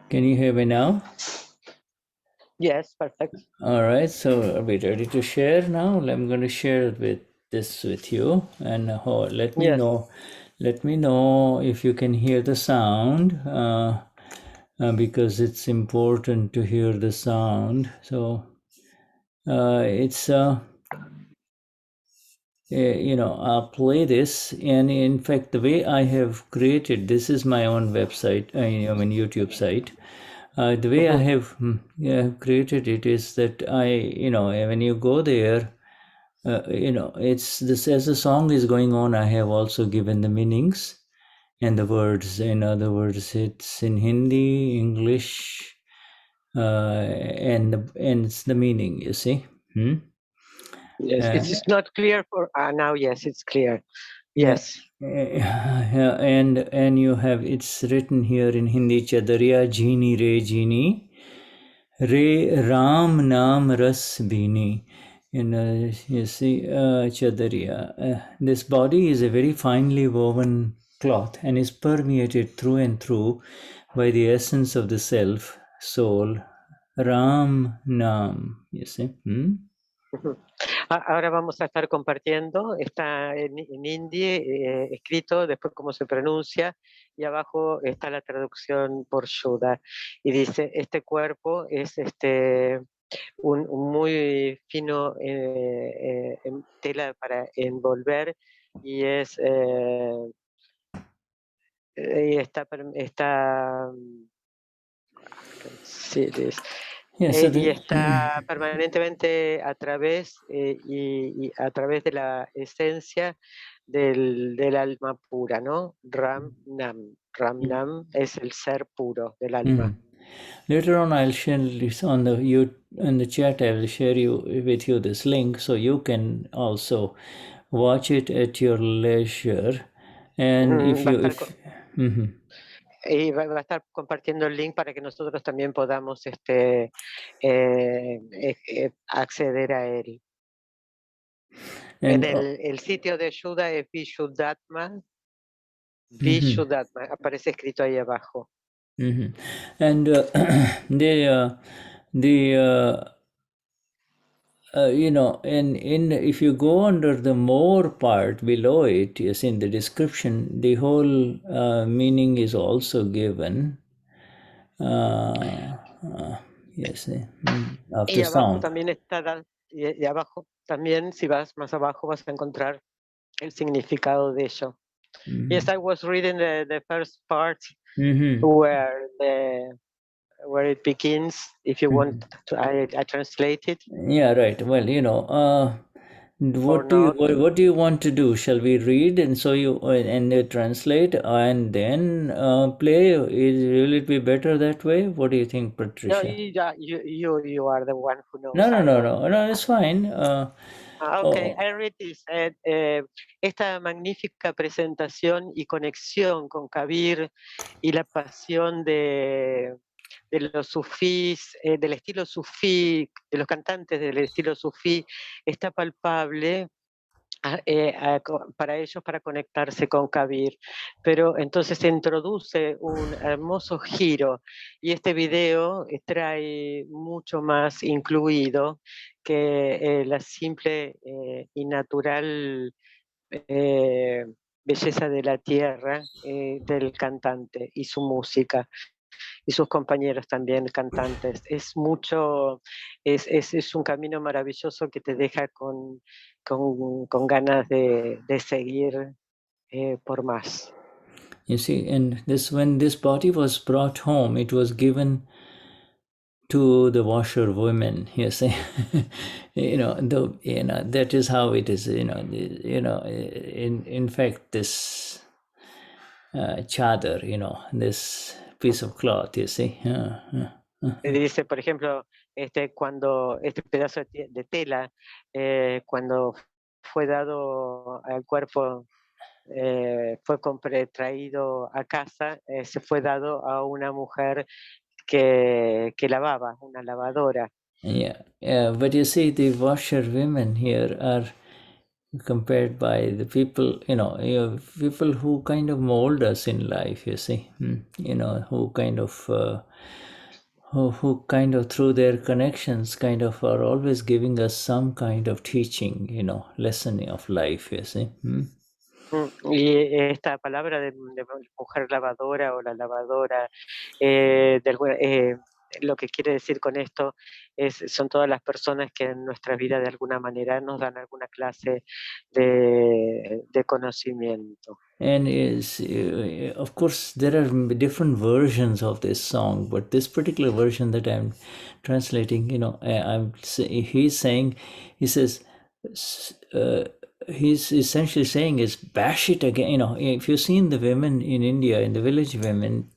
Can you hear me now? Yes, perfect. All right, so are we ready to share now? I'm going to share this with you, and let me Yes. know. Let me know if you can hear the sound. because it's important to hear the sound. So it's I'll play this, and in fact, the way I have created this is my own website, YouTube site. The way I have created it is that when you go there, it's this as the song is going on. I have also given the meanings and the words. In other words, it's in Hindi, English, and it's the meaning. You see. Yes, it's not clear for now. Yes, it's clear. Yes. And you have it's written here in Hindi. Chadaria Jheeni Jheeni Re Ram Naam Ras Bini. You see, Chadaria. This body is a very finely woven cloth and is permeated through and through by the essence of the self, soul, Ram Naam. You see. Ahora vamos a estar compartiendo, está en hindi, escrito, después cómo se pronuncia, y abajo está la traducción por Shuddha. Y dice, este cuerpo es un muy fino tela para envolver, y y está permanentemente a través y a través de la esencia del alma pura, ¿no? Ram Nam. Ram Nam es el ser puro del alma. Later on, I'll share this in the chat. I will share with you this link, so you can also watch it at your leisure. And y va a estar compartiendo el link para que nosotros también podamos acceder a él. En el sitio de Shuddha es Vishuddhatma. Vishuddhatma, aparece escrito ahí abajo. And if you go under the more part below it, yes, in the description, the whole meaning is also given. Yes, of the sound. También está, y abajo también, si vas más abajo, vas a encontrar el significado de ello. Yes, I was reading the first part where it begins. If you want, I translate it. Yeah, right. Well, what do you want to do? Shall we read and so you translate and then play? Will it be better that way? What do you think, Patricia? No, you are the one who knows. No, it's fine. Okay, I read this. Esta magnífica presentación y conexión con Kabir y la pasión de los sufís, del estilo sufí, de los cantantes del estilo sufí, está palpable para ellos para conectarse con Kabir. Pero entonces se introduce un hermoso giro y este video trae mucho más incluido que la simple y natural belleza de la tierra del cantante y su música. Y sus compañeros también cantantes. Es un camino maravilloso que te deja con ganas de seguir por más. You see, and when this body was brought home, it was given to the washerwomen. You see, that is how it is. In fact, this chaadar, this piece of cloth, you see. Dice, por ejemplo, cuando este pedazo de tela, cuando fue dado al cuerpo, fue traído a casa, se fue dado a una mujer que lavaba, una lavadora. Yeah, but you see, the washerwomen here are compared by the people, people who kind of mold us in life, you see, who kind of who kind of through their connections kind of are always giving us some kind of teaching, lesson of life, you see. Y esta palabra de mujer lavadora o la lavadora, lo que quiere decir con esto son todas las personas que en nuestra vida de alguna manera nos dan alguna clase de conocimiento. And of course, there are different versions of this song, but this particular version that I'm translating, he's saying, he says, he's essentially saying is bash it again. If you've seen the women in India, in the village women,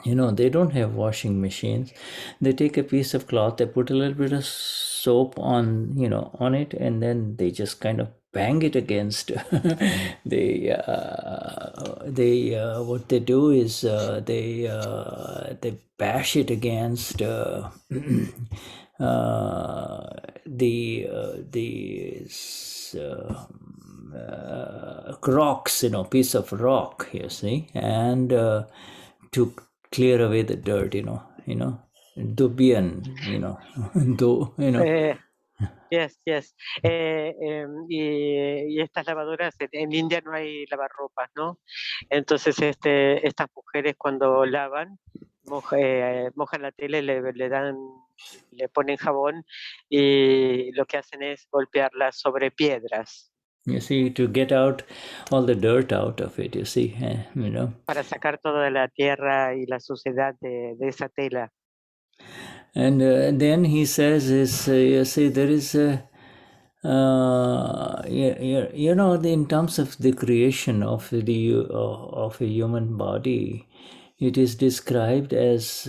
they don't have washing machines. They take a piece of cloth, they put a little bit of soap on it, and then they just kind of bang it against. What they do is they bash it against rocks, piece of rock, you see, and to clear away the dirt, dhoobiyan, Yes, yes. Y estas lavadoras, en India no hay lavarropas, ¿no? Entonces estas mujeres cuando lavan, mojan la tela y le ponen jabón y lo que hacen es golpearla sobre piedras. You see, to get out all the dirt out of it, you see, Para sacar toda la tierra y la suciedad de esa tela. And then he says, you see, there is in terms of the creation of a human body, it is described as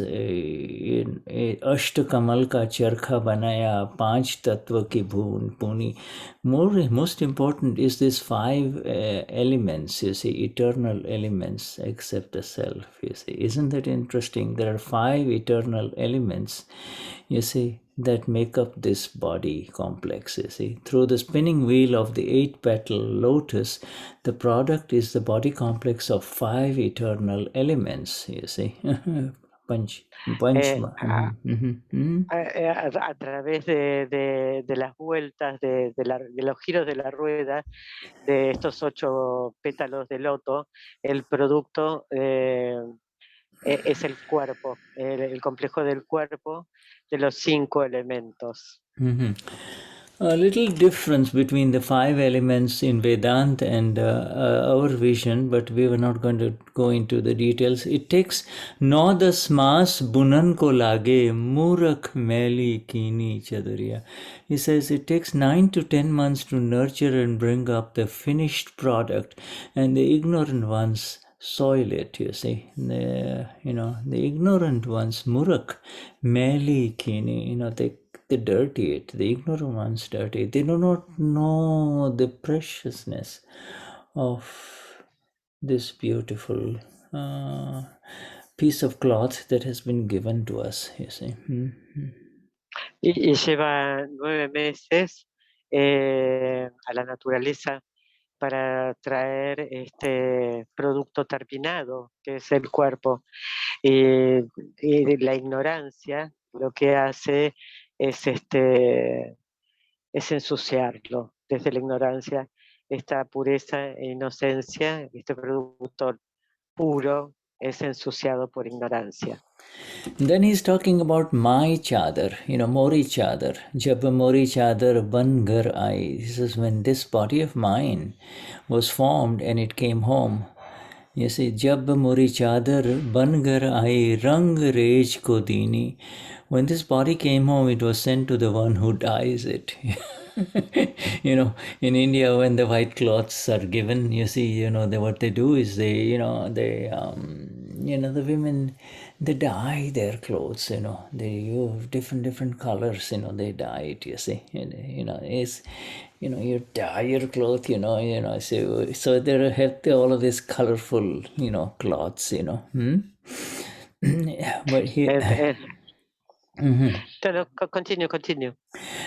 Ashta Kamal ka charkha banaya, panch tattva ki puni. Most important is these 5 elements, you see, eternal elements except the self, you see. Isn't that interesting? There are 5 eternal elements, you see, that make up this body complex, you see. Through the spinning wheel of the 8-petal lotus, the product is the body complex of 5 eternal elements, you see. A través de las vueltas, de los giros de la rueda, de estos 8 pétalos de loto, el producto es el cuerpo, el complejo del cuerpo de los 5 elementos. A little difference between the 5 elements in Vedanta and our vision, but we were not going to go into the details. It takes 9-10 maas bunan ko lage murak meli kini Chadariya. He says it takes 9 to 10 months to nurture and bring up the finished product, and the ignorant ones soil it, you see. The ignorant ones, murak meli kini, they dirty it. The ignorant ones dirty it. They do not know the preciousness of this beautiful piece of cloth that has been given to us, you see. Y lleva 9 meses a la naturaleza para traer este producto terminado, que es el cuerpo. Y la ignorancia lo que hace es ensuciarlo desde la ignorancia, esta pureza e inocencia, este producto puro es ensuciado por ignorancia. Then he's talking about my chaadar, morii chaadar. Jab morii chaadar ban ghar aayee. He says, when this body of mine was formed and it came home, you see, jab morii chaadar ban ghar aayee rang rej ko dini. When this body came home, it was sent to the one who dyes it. In India, when the white cloths are given, you see, what they do is the women, they dye their clothes, they use different colors, they dye it, you see, you dye your cloth, so they have all of these colorful, cloths, but here. Continue.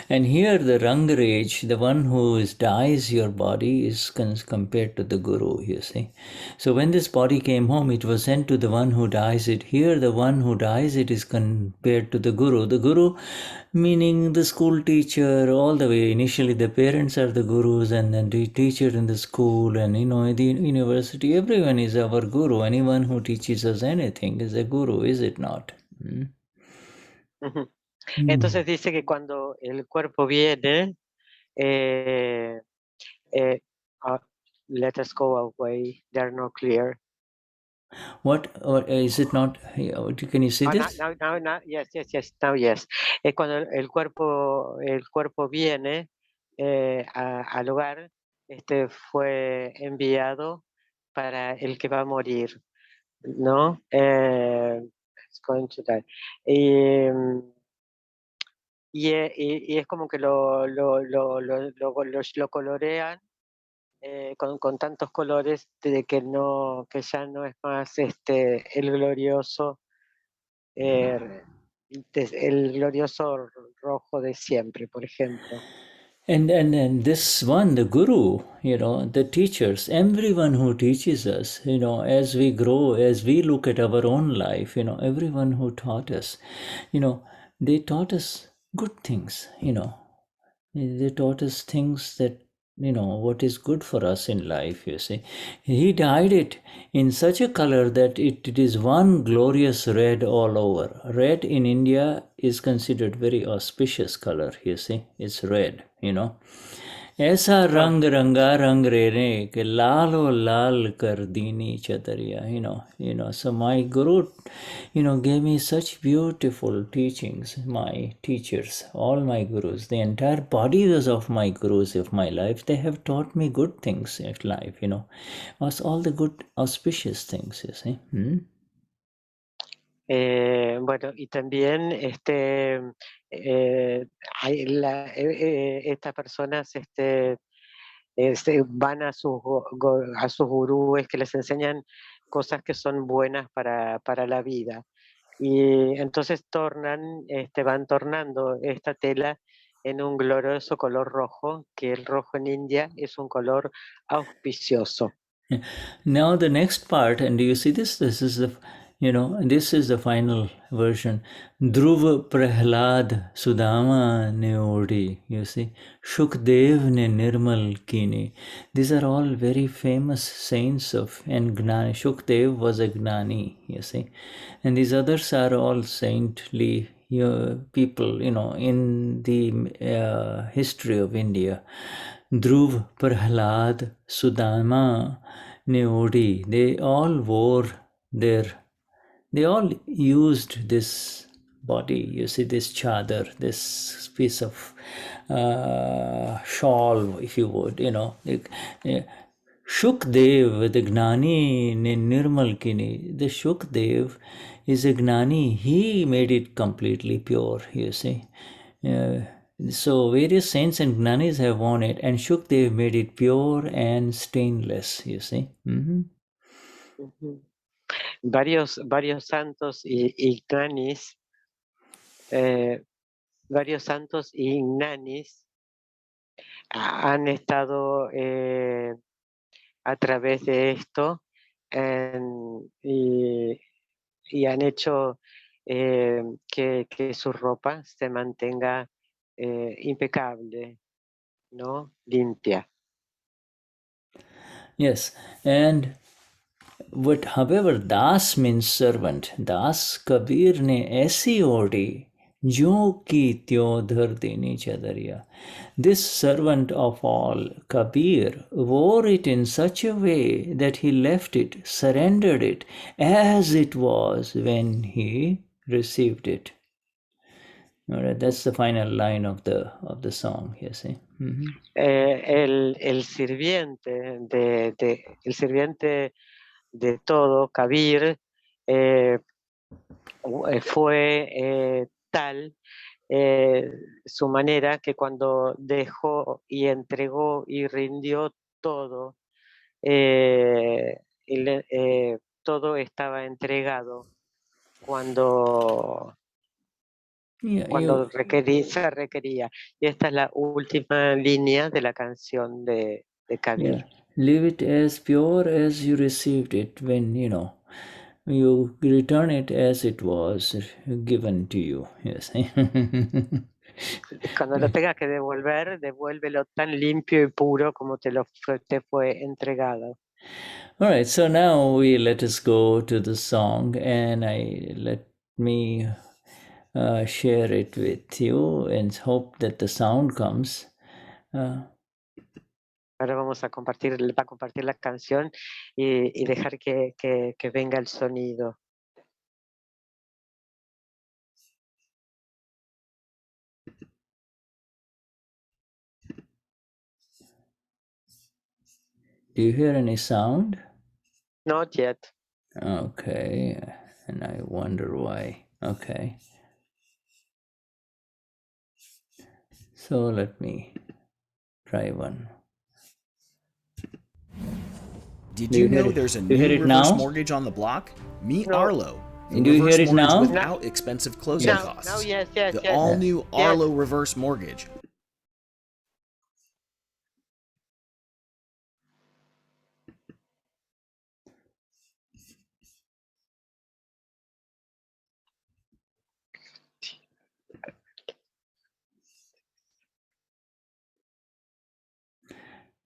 And here the Rangaraj, the one who dyes your body, is compared to the Guru, you see. So when this body came home, it was sent to the one who dyes it. Here the one who dyes it is compared to the Guru. The Guru meaning the school teacher all the way. Initially the parents are the Gurus, and then the teacher in the school, and the university. Everyone is our Guru. Anyone who teaches us anything is a Guru, is it not? Entonces dice que cuando el cuerpo viene, let us go away, they are not clear. What, or is it not? Can you see this? Now, yes, now yes. Es cuando el cuerpo viene al hogar, fue enviado para el que va a morir, ¿no? It's going to die. Y es como que lo colorean con tantos colores de que ya no es más el glorioso rojo de siempre, por ejemplo. And this one, the Guru, the teachers, everyone who teaches us, as we grow, as we look at our own life, everyone who taught us, they taught us good things, they taught us things that, what is good for us in life, you see. He dyed it in such a color that it is one glorious red all over. Red in India is considered very auspicious color, you see. It's red, ऐसा रंग रंगा रंग रे के लालो लाल कर दीनी चदरिया. So my Guru gave me such beautiful teachings. My teachers, all my Gurus, the entire body was of my Gurus of my life. They have taught me good things in life, all the good auspicious things, you see. Bueno, y también estas personas van a sus gurúes que les enseñan cosas que son buenas para la vida. Y entonces van tornando esta tela en un glorioso color rojo, que el rojo en India es un color auspicioso. Now the next part, and do you see this? This is the final version. Dhruv Prahlad Sudama Neodi, you see. Shukdev ne nirmal kini. These are all very famous saints and Gnani. Shukdev was a Gnani, you see. And these others are all saintly people, in the history of India. Dhruv, Prahlad, Sudama, Neodi, they all used this body, you see, this chadar, this piece of shawl, if you would, Shukdev, the Gnani nirmal kini, the Shukdev is a Gnani, he made it completely pure, you see. So various saints and Gnanis have worn it, and Shukdev made it pure and stainless, you see. Varios santos y gnanis, han estado a través de esto y han hecho que su ropa se mantenga impecable, ¿no? Limpia. Yes, and however, Das means servant. Das Kabir ne aisi odi jo ki tyo dhar deni chadariya. This servant of all, Kabir, wore it in such a way that he left it, surrendered it, as it was when he received it. All right, that's the final line of the song, you see. El sirviente de todo, Kabir, fue tal su manera que cuando dejó y entregó y rindió todo, todo estaba entregado cuando cuando se requería. Y esta es la última línea de la canción de Kabir. Leave it as pure as you received it when, you return it as it was given to you. Yes. Cuando lo tengas que devolver, devuélvelo tan limpio y puro como te fue entregado. All right, so now let us go to the song, and let me share it with you and hope that the sound comes. Ahora vamos a compartir la canción y dejar que venga el sonido. Do you hear any sound? Not yet. Okay, and I wonder why. Okay. So let me try one. Did you know there's a new reverse mortgage on the block? Meet Arlo. The Do you hear it now? Without expensive closing costs. Now, yes. The all-new Arlo reverse mortgage.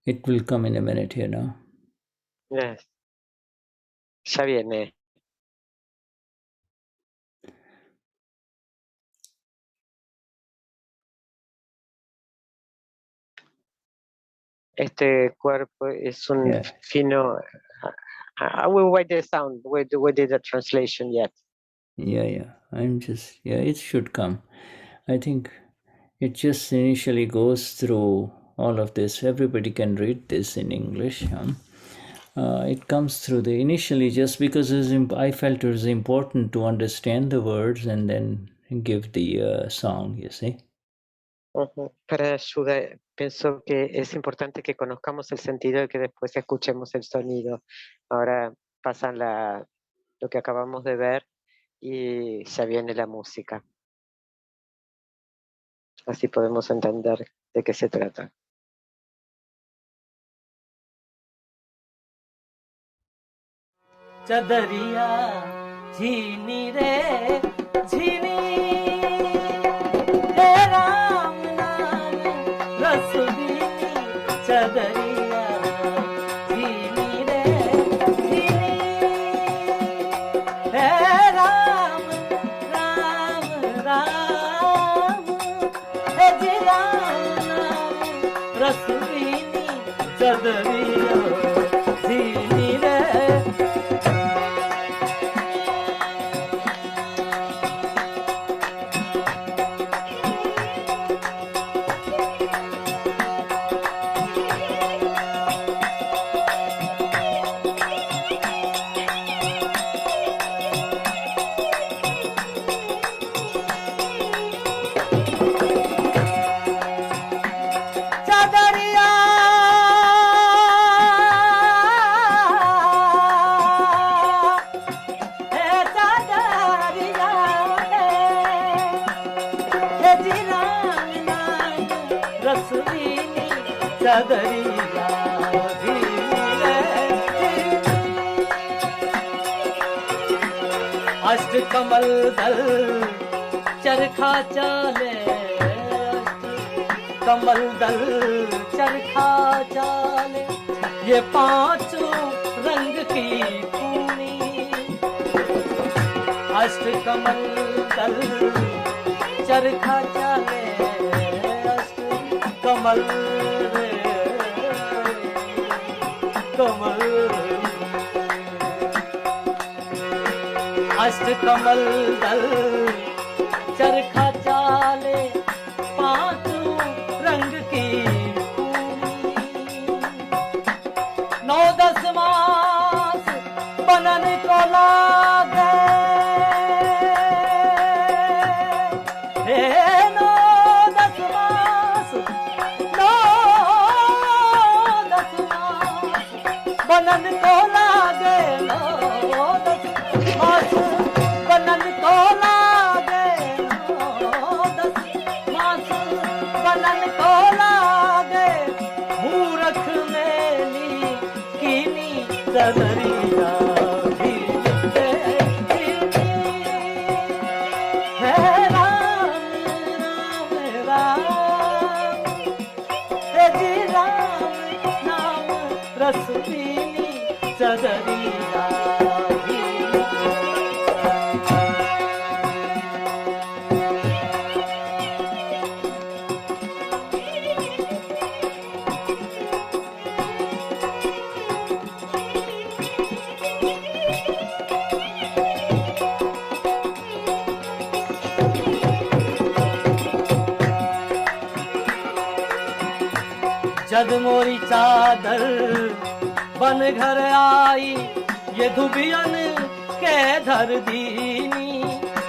It will come in a minute here now. Yes. Ya viene. Este cuerpo es un fino. I will wait the sound. We did the translation yet. Yeah. It should come. I think it just initially goes through all of this. Everybody can read this in English. It comes through initially just because I felt it was important to understand the words and then give the song, you see. Para ayuda, pienso que es importante que conozcamos el sentido y que después escuchemos el sonido. Ahora pasan lo que acabamos de ver y ya viene la música. Así podemos entender de qué se trata. Chadaria Jheeni Re Jheeni Re Ram Naam Rasudini Chadaria Jheeni Re Jheeni Re Ram Ram Ram Ji Ram Naam Rasudini Chadaria Jheeni Re. Chadaria Jheeni Re Asht kamal dal charkha chale kamal dal charkha chale ye paancho rang ki puni asht kamal dal charkha chale asht kamal अष्ट कमल दल चरखा चाले पांचों रंग की नौ दस मास बनन को लागे नौ दस मास बनन को लागे बनन को लागे Chadariya Jheeni Jheeni Hey Ram Ram Hey Ji Ram Naam Rasuli Chadariya जद मोरी चादर बन घर आई ये धूबियन के धर दीनी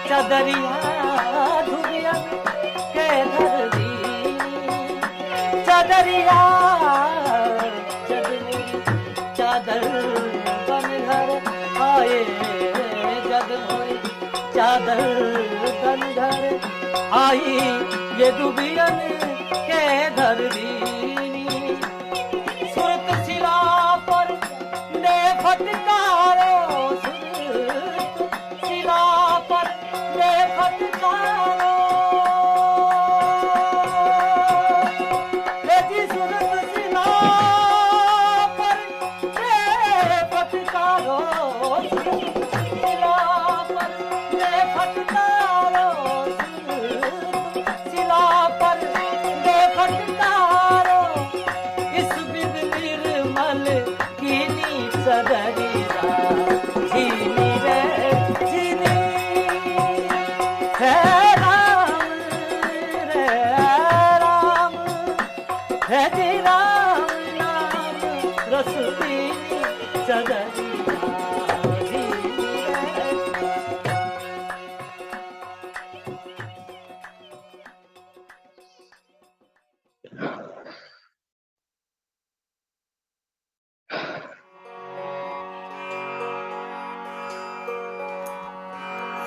चदरिया धूबियन के धर दीनी चदरिया जद मोरी चादर बन घर आए जद मोरी चादर बन घर आई ये धूबियन के धर दीनी सुरत शिला पर ने फटकारो सुरत शिला पर ने फटकारो जी सुरत शिला पर ने फटकारो सुरत शिला पर ने फटकारो सुरत शिला पर ने फटकारो इस विद निर्मल किनी चदरिया झीनी रे झीनी है राम रे राम है जी राम नाम रसुली चदरिया झीनी रे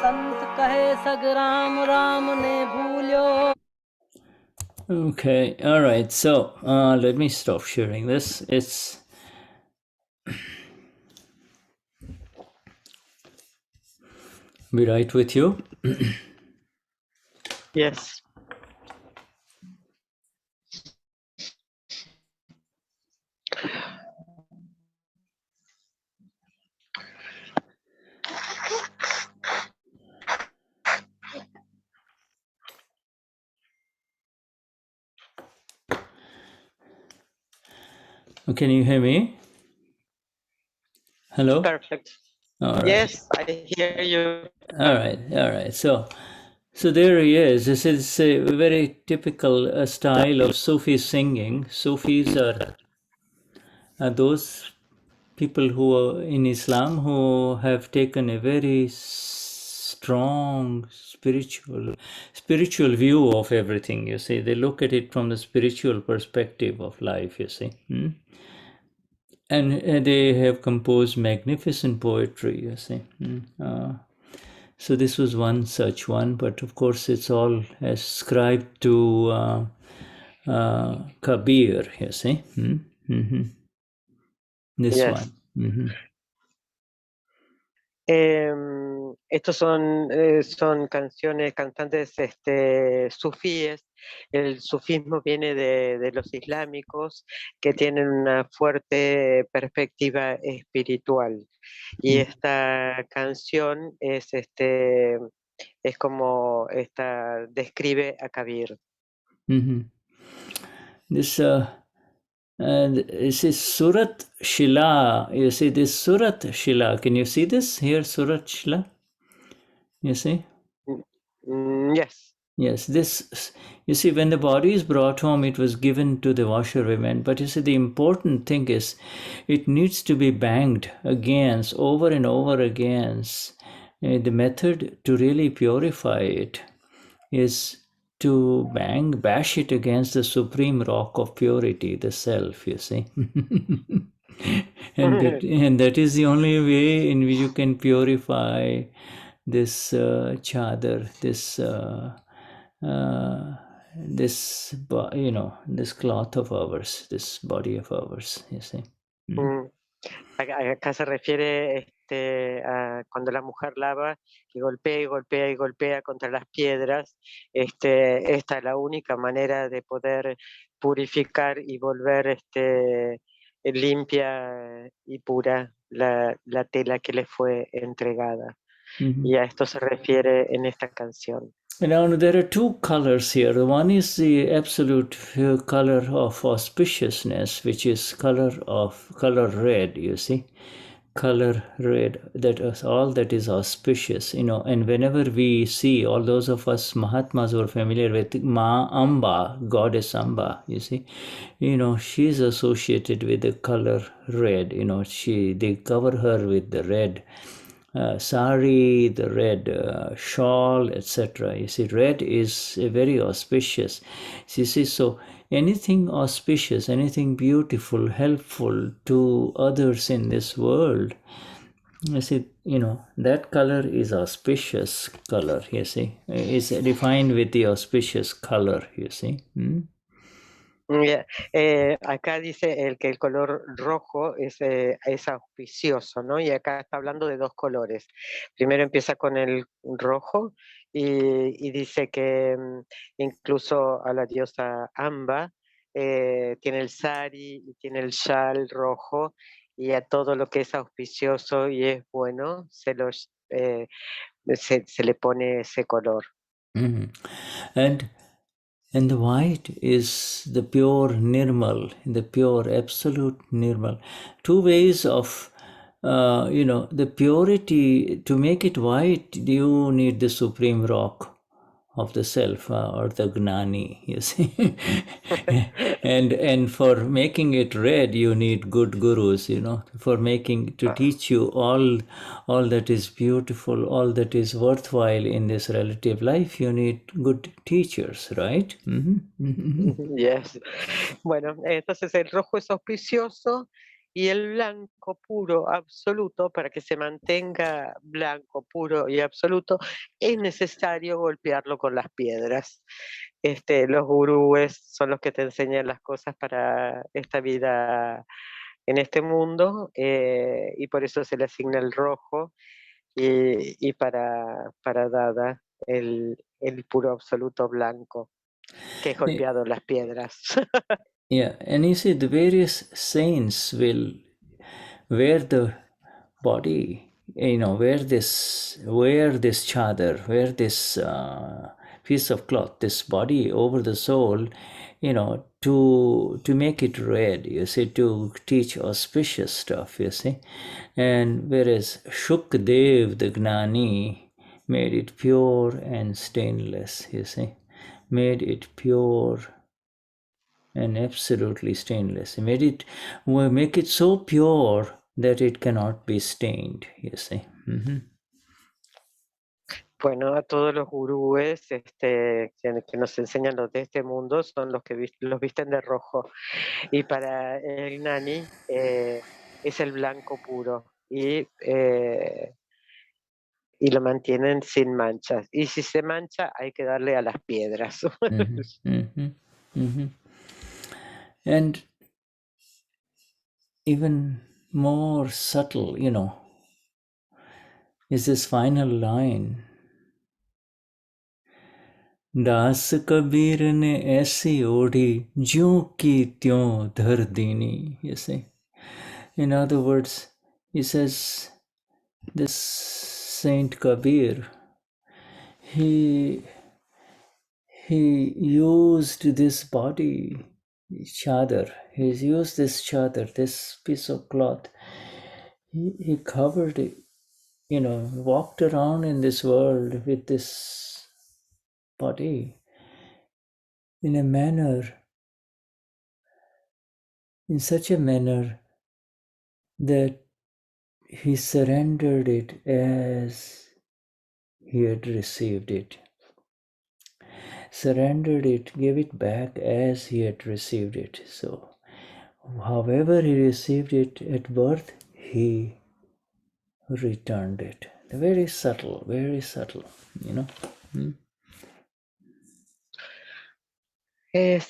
संत कहे सगराम राम ने भूल्यो. Okay, all right. So let me stop sharing this. It's be right with you. Yes. Can you hear me? Hello? Perfect. All right. Yes, I hear you. All right. So there he is. This is a very typical style of Sufi singing. Sufis are those people who are in Islam who have taken a very strong spiritual view of everything. You see, they look at it from the spiritual perspective of life. You see. And they have composed magnificent poetry, you see. So this was one such one, but of course it's all ascribed to Kabir, you see. This Yes. one. Estos son canciones, cantantes sufíes. El sufismo viene de los islámicos que tienen una fuerte perspectiva espiritual. Y esta canción es como describe a Kabir. This is Surat Shila. You see this Surat Shila. Can you see this here, Surat Shila? You see? Yes. Yes, this, you see, when the body is brought home, it was given to the washerwomen. But you see, the important thing is it needs to be banged against, over and over against. The method to really purify it is to bash it against the supreme rock of purity, the self, you see. and that is the only way in which you can purify this chaadar, this this cloth of ours, this body of ours, you see. Acá se refiere a cuando la mujer lava, que golpea y golpea y golpea contra las piedras. Esta es la única manera de poder purificar y volver limpia y pura la tela que le fue entregada. Y a esto se refiere en esta canción. Now there are two colors here. The one is the absolute color of auspiciousness, which is color red, you see. Color red, that is all that is auspicious, and whenever we see, all those of us Mahatmas who are familiar with Ma Amba, goddess Amba, you see, she's associated with the color red. They cover her with the red sari, the red shawl, etc. You see, red is very auspicious. You see, so anything auspicious, anything beautiful, helpful to others in this world, you see, that color is auspicious color, you see. Is defined with the auspicious color, you see. Acá dice que el color rojo es auspicioso, ¿no? Y acá está hablando de dos colores. Primero empieza con el rojo y dice que incluso a la diosa Amba tiene el sari y tiene el shal rojo, y a todo lo que es auspicioso y es bueno se le pone ese color. And the white is the pure nirmal, the pure absolute nirmal. Two ways of, the purity. To make it white, you need the supreme rock of the self, or the Gnani, you see. and for making it red, you need good gurus, for to teach you all that is beautiful, all that is worthwhile in this relative life. You need good teachers, right? Yes. Bueno, entonces el rojo es auspicioso y el blanco puro, absoluto, para que se mantenga blanco, puro y absoluto, es necesario golpearlo con las piedras. Los gurúes son los que te enseñan las cosas para esta vida en este mundo, y por eso se le asigna el rojo, y para Dada el puro absoluto blanco, que es golpeado las piedras. Yeah, and you see, the various saints will wear the body, wear this chaadar, wear this piece of cloth, this body over the soul, to make it red, you see, to teach auspicious stuff, you see. And whereas Shukdev, the Gnani, made it pure and stainless, you see, made it pure and absolutely stainless. Make it so pure that it cannot be stained, you see. Bueno, a todos los gurúes que nos enseñan los de este mundo son los que los visten de rojo, y para el Gnani es el blanco puro, y lo mantienen sin manchas, y si se mancha hay que darle a las piedras. And even more subtle, is this final line. दास कबीर ने ऐसी ओढ़ी ज्यों की त्यों धर दीनी, you see. In other words, he says, this Saint Kabir, he used this body, chaadar. He's used this chaadar, this piece of cloth. He covered it, walked around in this world with this body in such a manner that he surrendered it as he had received it. Surrendered it, gave it back as he had received it. So, however he received it at birth, he returned it. Very subtle, Es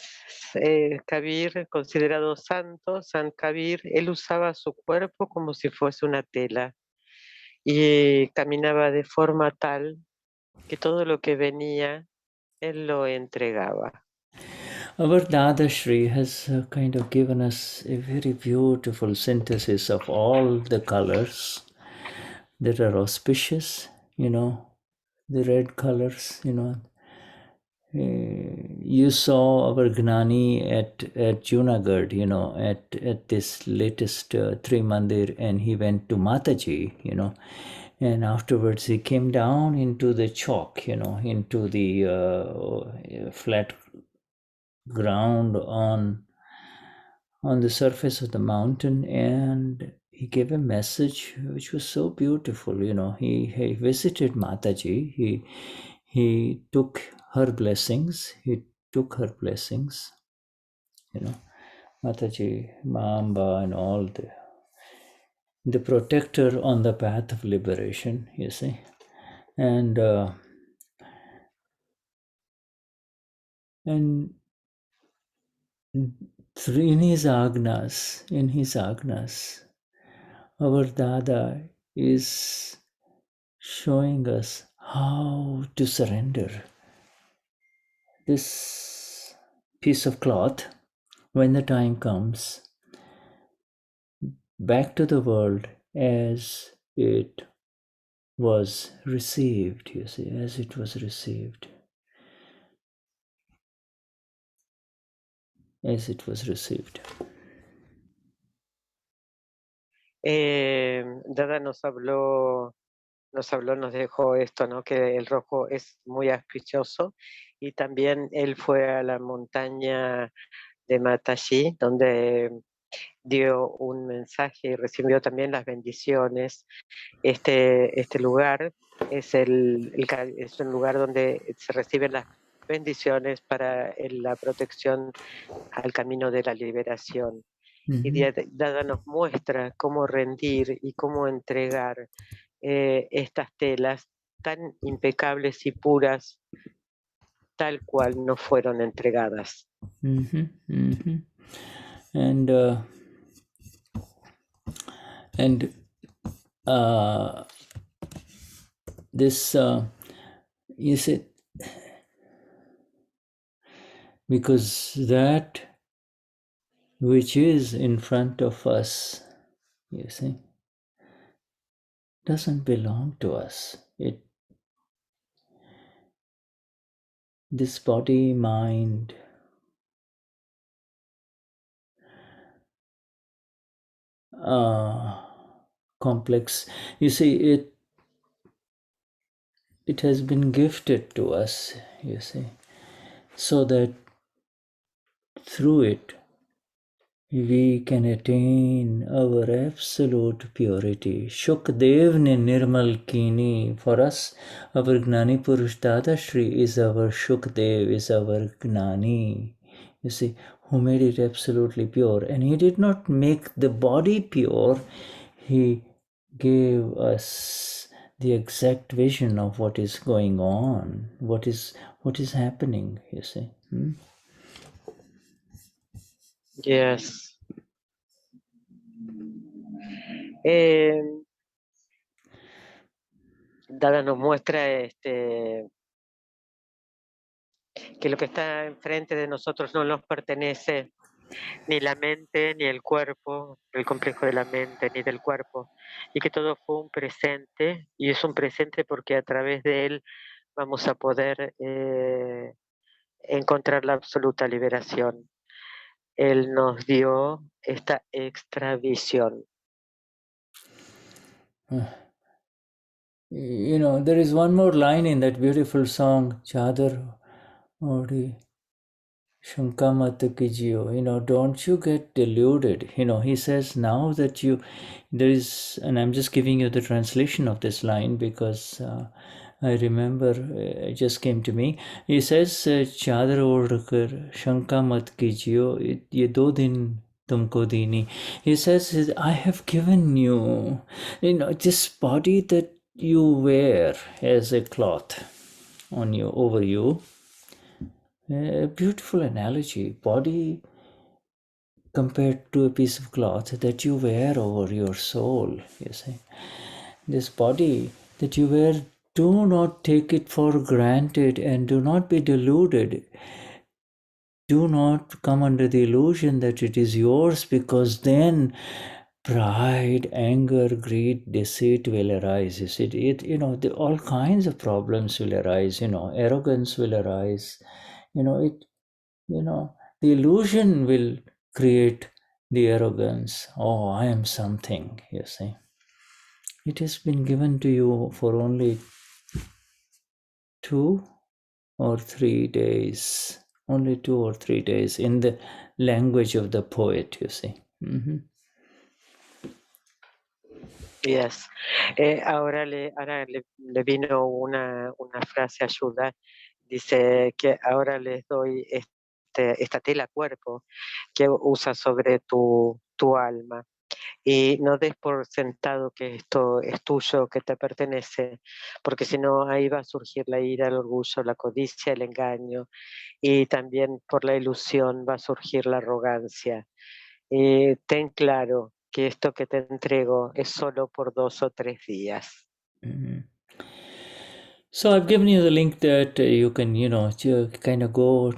Kabir, considerado santo, Sant Kabir, él usaba su cuerpo como si fuese una tela y caminaba de forma tal que todo lo que venía, él lo entregaba. Our Dadashri has kind of given us a very beautiful synthesis of all the colors that are auspicious, the red colors, you saw our Gnani at Junagadh, at this latest Tri Mandir, and he went to Mataji, and afterwards he came down into the chalk, into the flat ground on the surface of the mountain, and he gave a message which was so beautiful. He visited Mataji. He took her blessings. Mataji, Maamba, and all the protector on the path of liberation. You see, and in his agnas, our Dada is showing us how to surrender this piece of cloth when the time comes back to the world as it was received, you see, as it was received. As it was received. Dada nos dejó esto, ¿no? Que el rojo es muy auspicioso, y también él fue a la montaña de Mataji, donde dio un mensaje y recibió también las bendiciones. Este lugar es un lugar donde se reciben las bendiciones para la protección al camino de la liberación. Y Dada nos muestra cómo rendir y cómo entregar estas telas tan impecables y puras, tal cual nos fueron entregadas. And this, you see, because that which is in front of us, you see, doesn't belong to us. This body, mind, complex, you see, it has been gifted to us, you see, so that through it we can attain our absolute purity. Shukdev ne nirmal kini. For us, our Gnani Purush Dadashri is our Shukdev, is our Gnani. You see, who made it absolutely pure. And he did not make the body pure. He gave us the exact vision of what is going on, what is happening, you see. Yes. Dada nos muestra que lo que está enfrente de nosotros no nos pertenece, ni la mente, ni el cuerpo, el complejo de la mente, ni del cuerpo, y que todo fue un presente, y es un presente porque a través de él vamos a poder encontrar la absoluta liberación. Él nos dio esta extra visión. There is one more line in that beautiful song, Chaadar morii Shankamat Kijiyo. Don't you get deluded. He says now that there is, and I'm just giving you the translation of this line because I remember it just came to me. He says, Chadar odkar Shankamat Kijiyo, ye do din tumko dini. He says, I have given you, this body that you wear as a cloth on you, over you. A beautiful analogy. Body compared to a piece of cloth that you wear over your soul, you see. This body that you wear, do not take it for granted and do not be deluded. Do not come under the illusion that it is yours, because then pride, anger, greed, deceit will arise. You see, all kinds of problems will arise. Arrogance will arise. The illusion will create the arrogance. Oh, I am something. You see, it has been given to you for only 2 or 3 days. Only 2 or 3 days in the language of the poet, you see. Mm-hmm. Yes. Ahora le vino una frase ayuda. Dice que ahora les doy esta tela cuerpo que usa sobre tu alma. Y no des por sentado que esto es tuyo, que te pertenece, porque si no ahí va a surgir la ira, el orgullo, la codicia, el engaño, y también por la ilusión va a surgir la arrogancia. Ten claro que esto que te entrego es solo por 2 o 3 días. Mm-hmm. So I've given you the link that you can, kind of go,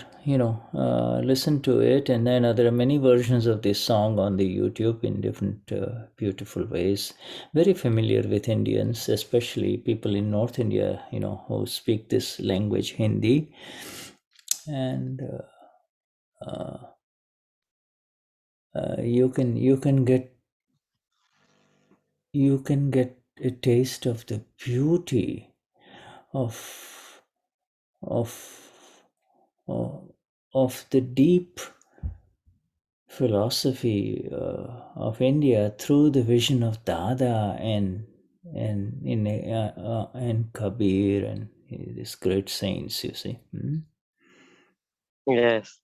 listen to it. And then there are many versions of this song on the YouTube in different beautiful ways. Very familiar with Indians, especially people in North India, who speak this language, Hindi. And you can get a taste of the beauty of the deep philosophy of India through the vision of Dada and Kabir and these great saints, you see. Mm-hmm. Yes.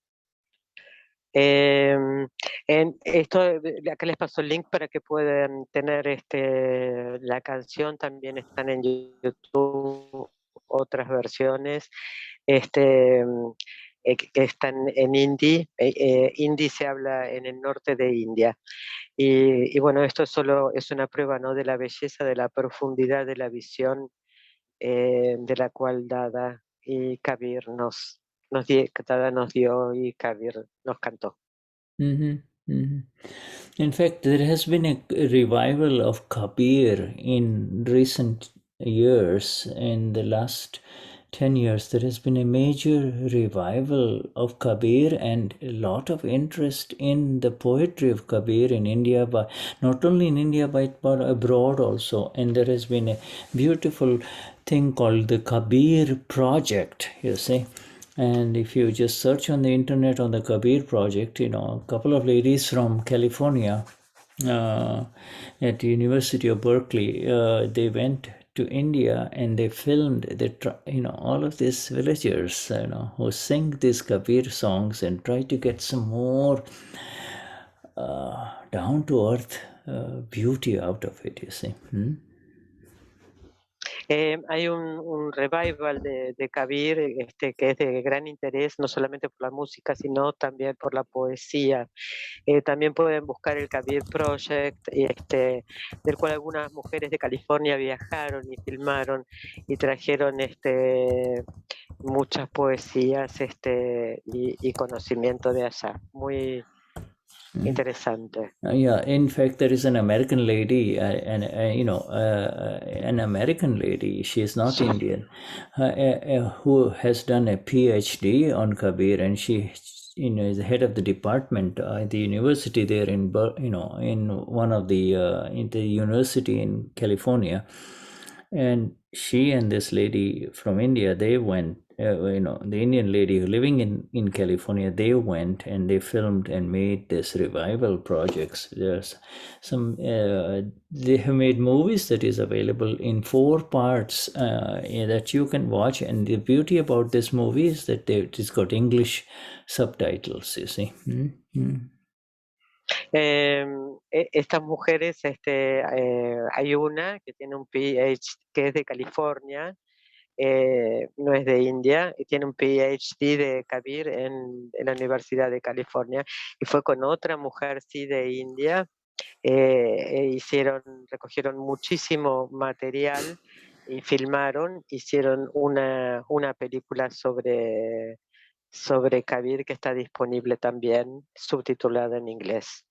Acá les paso el link para que puedan tener la canción. También están en YouTube otras versiones que están en hindi. Hindi se habla en el norte de India. Y bueno, esto solo es una prueba, ¿no?, de la belleza, de la profundidad de la visión de la cual Dada y Kabir Dada nos dio y Kabir nos cantó. Mm-hmm. Mm-hmm. In fact, there has been a revival of Kabir in recent years. In the last 10 years, there has been a major revival of Kabir and a lot of interest in the poetry of Kabir in India, but not only in India, but abroad also. And there has been a beautiful thing called the Kabir Project, you see. And if you just search on the internet on the Kabir Project, a couple of ladies from California at the University of Berkeley, they went to India and they filmed all of these villagers who sing these Kabir songs and try to get some more down to earth beauty out of it, you see. Hay un revival de Kabir que es de gran interés, no solamente por la música, sino también por la poesía. También pueden buscar el Kabir Project, del cual algunas mujeres de California viajaron y filmaron y trajeron muchas poesías y conocimiento de allá. Muy interesante. Yeah, in fact, there is an American lady, an American lady, she is not Indian, who has done a PhD on Kabir, and she is the head of the department at the university there in one of the in the university in California. And she and this lady from India, they went, the Indian lady living in California, they went and they filmed and made this revival projects. There's some, they have made movies that is available in 4 parts that you can watch. And the beauty about this movie is that it has got English subtitles, you see. Mm-hmm. Estas mujeres, hay una que tiene un PhD que es de California, no es de India, y tiene un PhD de Kabir en la Universidad de California, y fue con otra mujer, sí, de India. Recogieron muchísimo material y filmaron, hicieron una película sobre Kabir que está disponible también, subtitulada en inglés.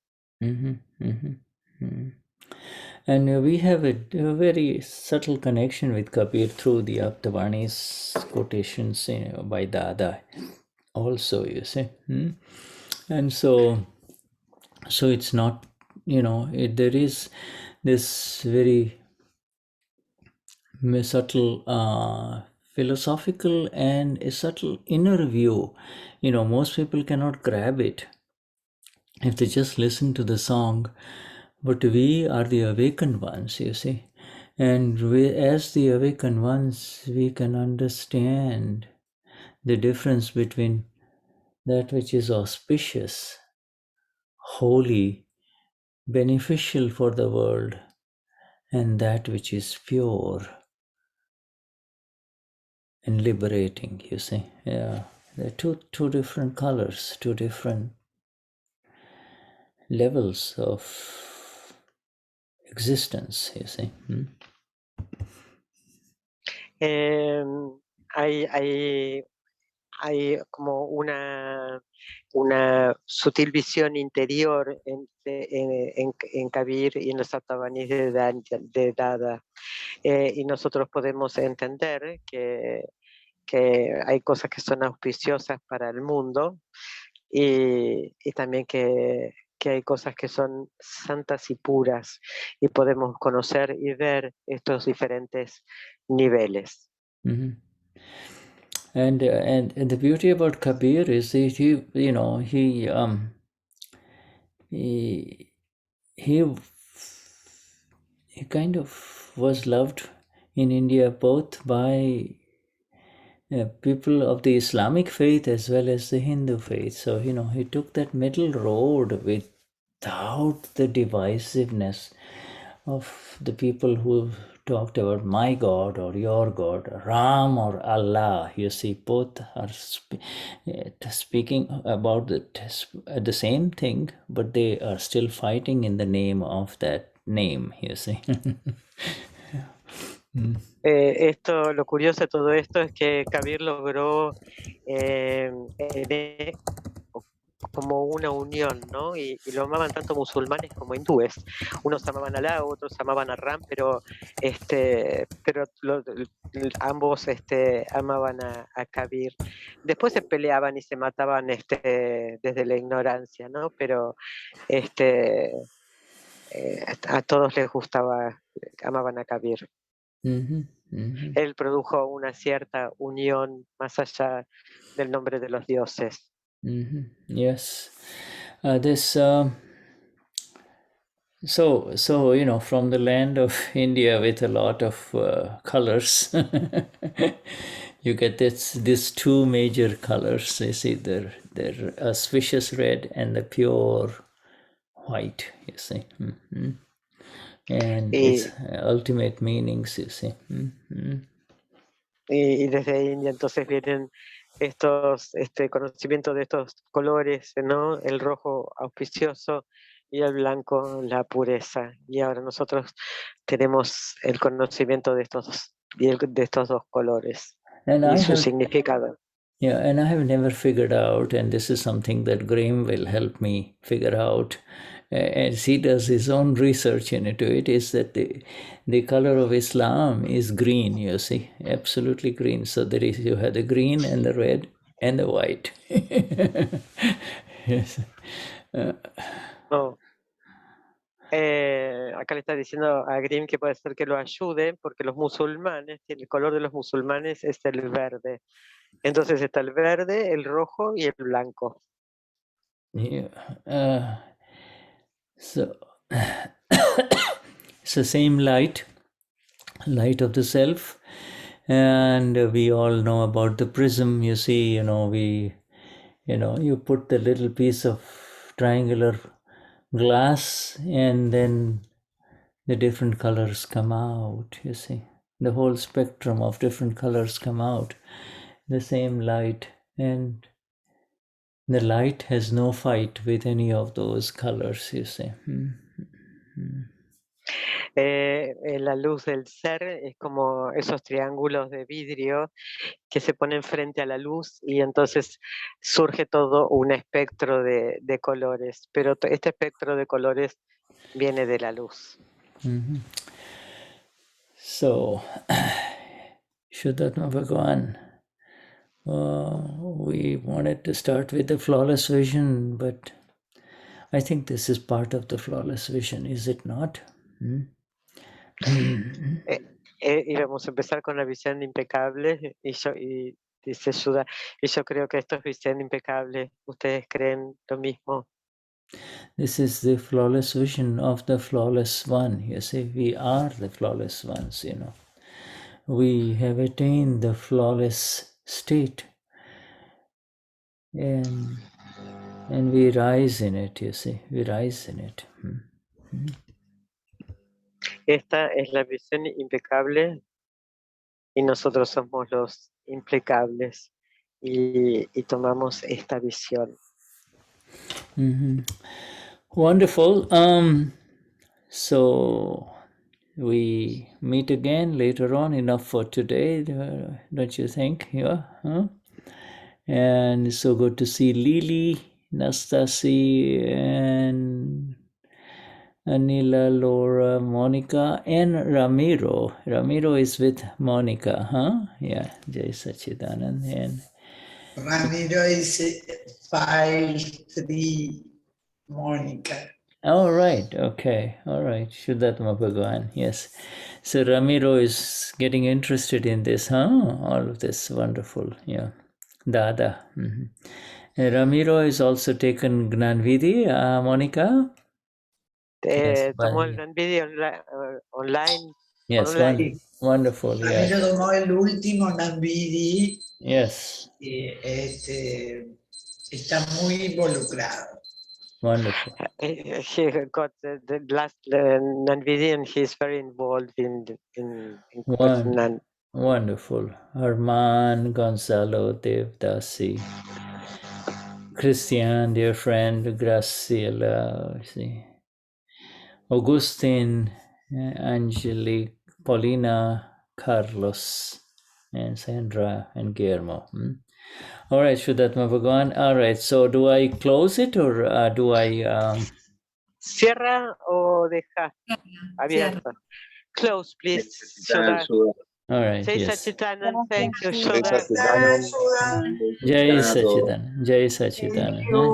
And we have a very subtle connection with Kabir through the Aptavani's quotations by Dada also, you see. And so it's not, there is this very subtle philosophical and a subtle inner view. Most people cannot grab it if they just listen to the song, but we are the awakened ones, you see. And as the awakened ones, we can understand the difference between that which is auspicious, holy, beneficial for the world, and that which is pure and liberating, you see. Yeah, there are two different colors, two different levels of existence, you see. Hay como una sutil visión interior en Kabir y en los Atabanis de Dada. Y nosotros podemos entender que hay cosas que son auspiciosas para el mundo y también que hay cosas que son santas y puras, y podemos conocer y ver estos diferentes niveles. And the beauty about Kabir is that he kind of was loved in India both by people of the Islamic faith as well as the Hindu faith. So he took that middle road without the divisiveness of the people who talked about my God or your God, Ram or Allah. You see, both are speaking about the same thing, but they are still fighting in the name of that name, you see. Lo curioso de todo esto es que Kabir logró como una unión, ¿no? Y lo amaban tanto musulmanes como hindúes. Unos amaban a Alá, otros amaban a Ram, pero ambos amaban a Kabir. Después se peleaban y se mataban desde la ignorancia, ¿no? Pero a todos les gustaba, amaban a Kabir. Él produjo una cierta unión más allá del nombre de los dioses. Yes, this so from the land of India with a lot of colors, you get these two major colors. You see, they're auspicious red and the pure white. You see, and its ultimate meanings. You see. Y desde India entonces vienen estos conocimientos de estos colores, ¿no? El rojo auspicioso y el blanco la pureza. Y ahora nosotros tenemos el conocimiento de estos dos colores y su significado. Yeah, and I have never figured out, and this is something that Graham will help me figure out, as he does his own research into it, is that the color of Islam is green, you see, absolutely green. So there is, you have the green and the red and the white. Yes. No. Acá le está diciendo a Grimm que puede ser que lo ayude, porque los musulmanes, el color de los musulmanes es el verde. Entonces está el verde, el rojo y el blanco. Yeah. So it's the same light of the self, and we all know about the prism. You see, you put the little piece of triangular glass and then the different colors come out, you see. the whole spectrum of different colors come out, the same light, and the light has no fight with any of those colors, you see. La luz del ser es como esos triángulos de vidrio que se ponen frente a la luz y entonces surge todo un espectro de colores, pero este espectro de colores viene de la luz. So, Vishuddhatma Bhagavan, we wanted to start with the flawless vision, but I think this is part of the flawless vision, is it not? Y vamos a empezar con la visión impecable y dice Shuddha, y yo creo que esto es visión impecable. ¿Ustedes creen lo mismo? This is the flawless vision of the flawless one. You see, we are the flawless ones, you know. We have attained the flawless state. And we rise in it, you see. We rise in it. Esta es la visión impecable y nosotros somos los impecables y tomamos esta visión. Wonderful. So we meet again later on. Enough for today, don't you think? Yeah. Huh? And it's so good to see Lily, Nastasi, and Anila, Laura, Monica, and Ramiro. Ramiro is with Monica, huh? Yeah, Jai Sachidanand. And Ramiro is 5'3", Monica. all right, okay, all right. Vishuddhatma Bhagavan, yes. So Ramiro is getting interested in this, huh? All of this, wonderful, yeah. Dada. Ramiro is also taken Gnanvidhi, Monica. Tomó el Gnanvidhi online. Yes, online. Wonderful, yes. Ramiro tomó el último Gnanvidhi. Yes. Y está muy involucrado. Wonderful. He got the last Gnanvidhi and he's very involved in Wonderful. Arman, Gonzalo, Devdasi, Christian, dear friend, Graciela, Augustine, Angelique, Paulina, Carlos, and Sandra, and Guillermo. All right, Vishuddhatma Bhagavan. All right, so do I close it or do I... ¿Cierra o deja abierta? Close, please. Shuddha. All right, Jai yes. Sachidanand, thank you, Shuddha. Jai Sachidanand. Jai Sachidanand.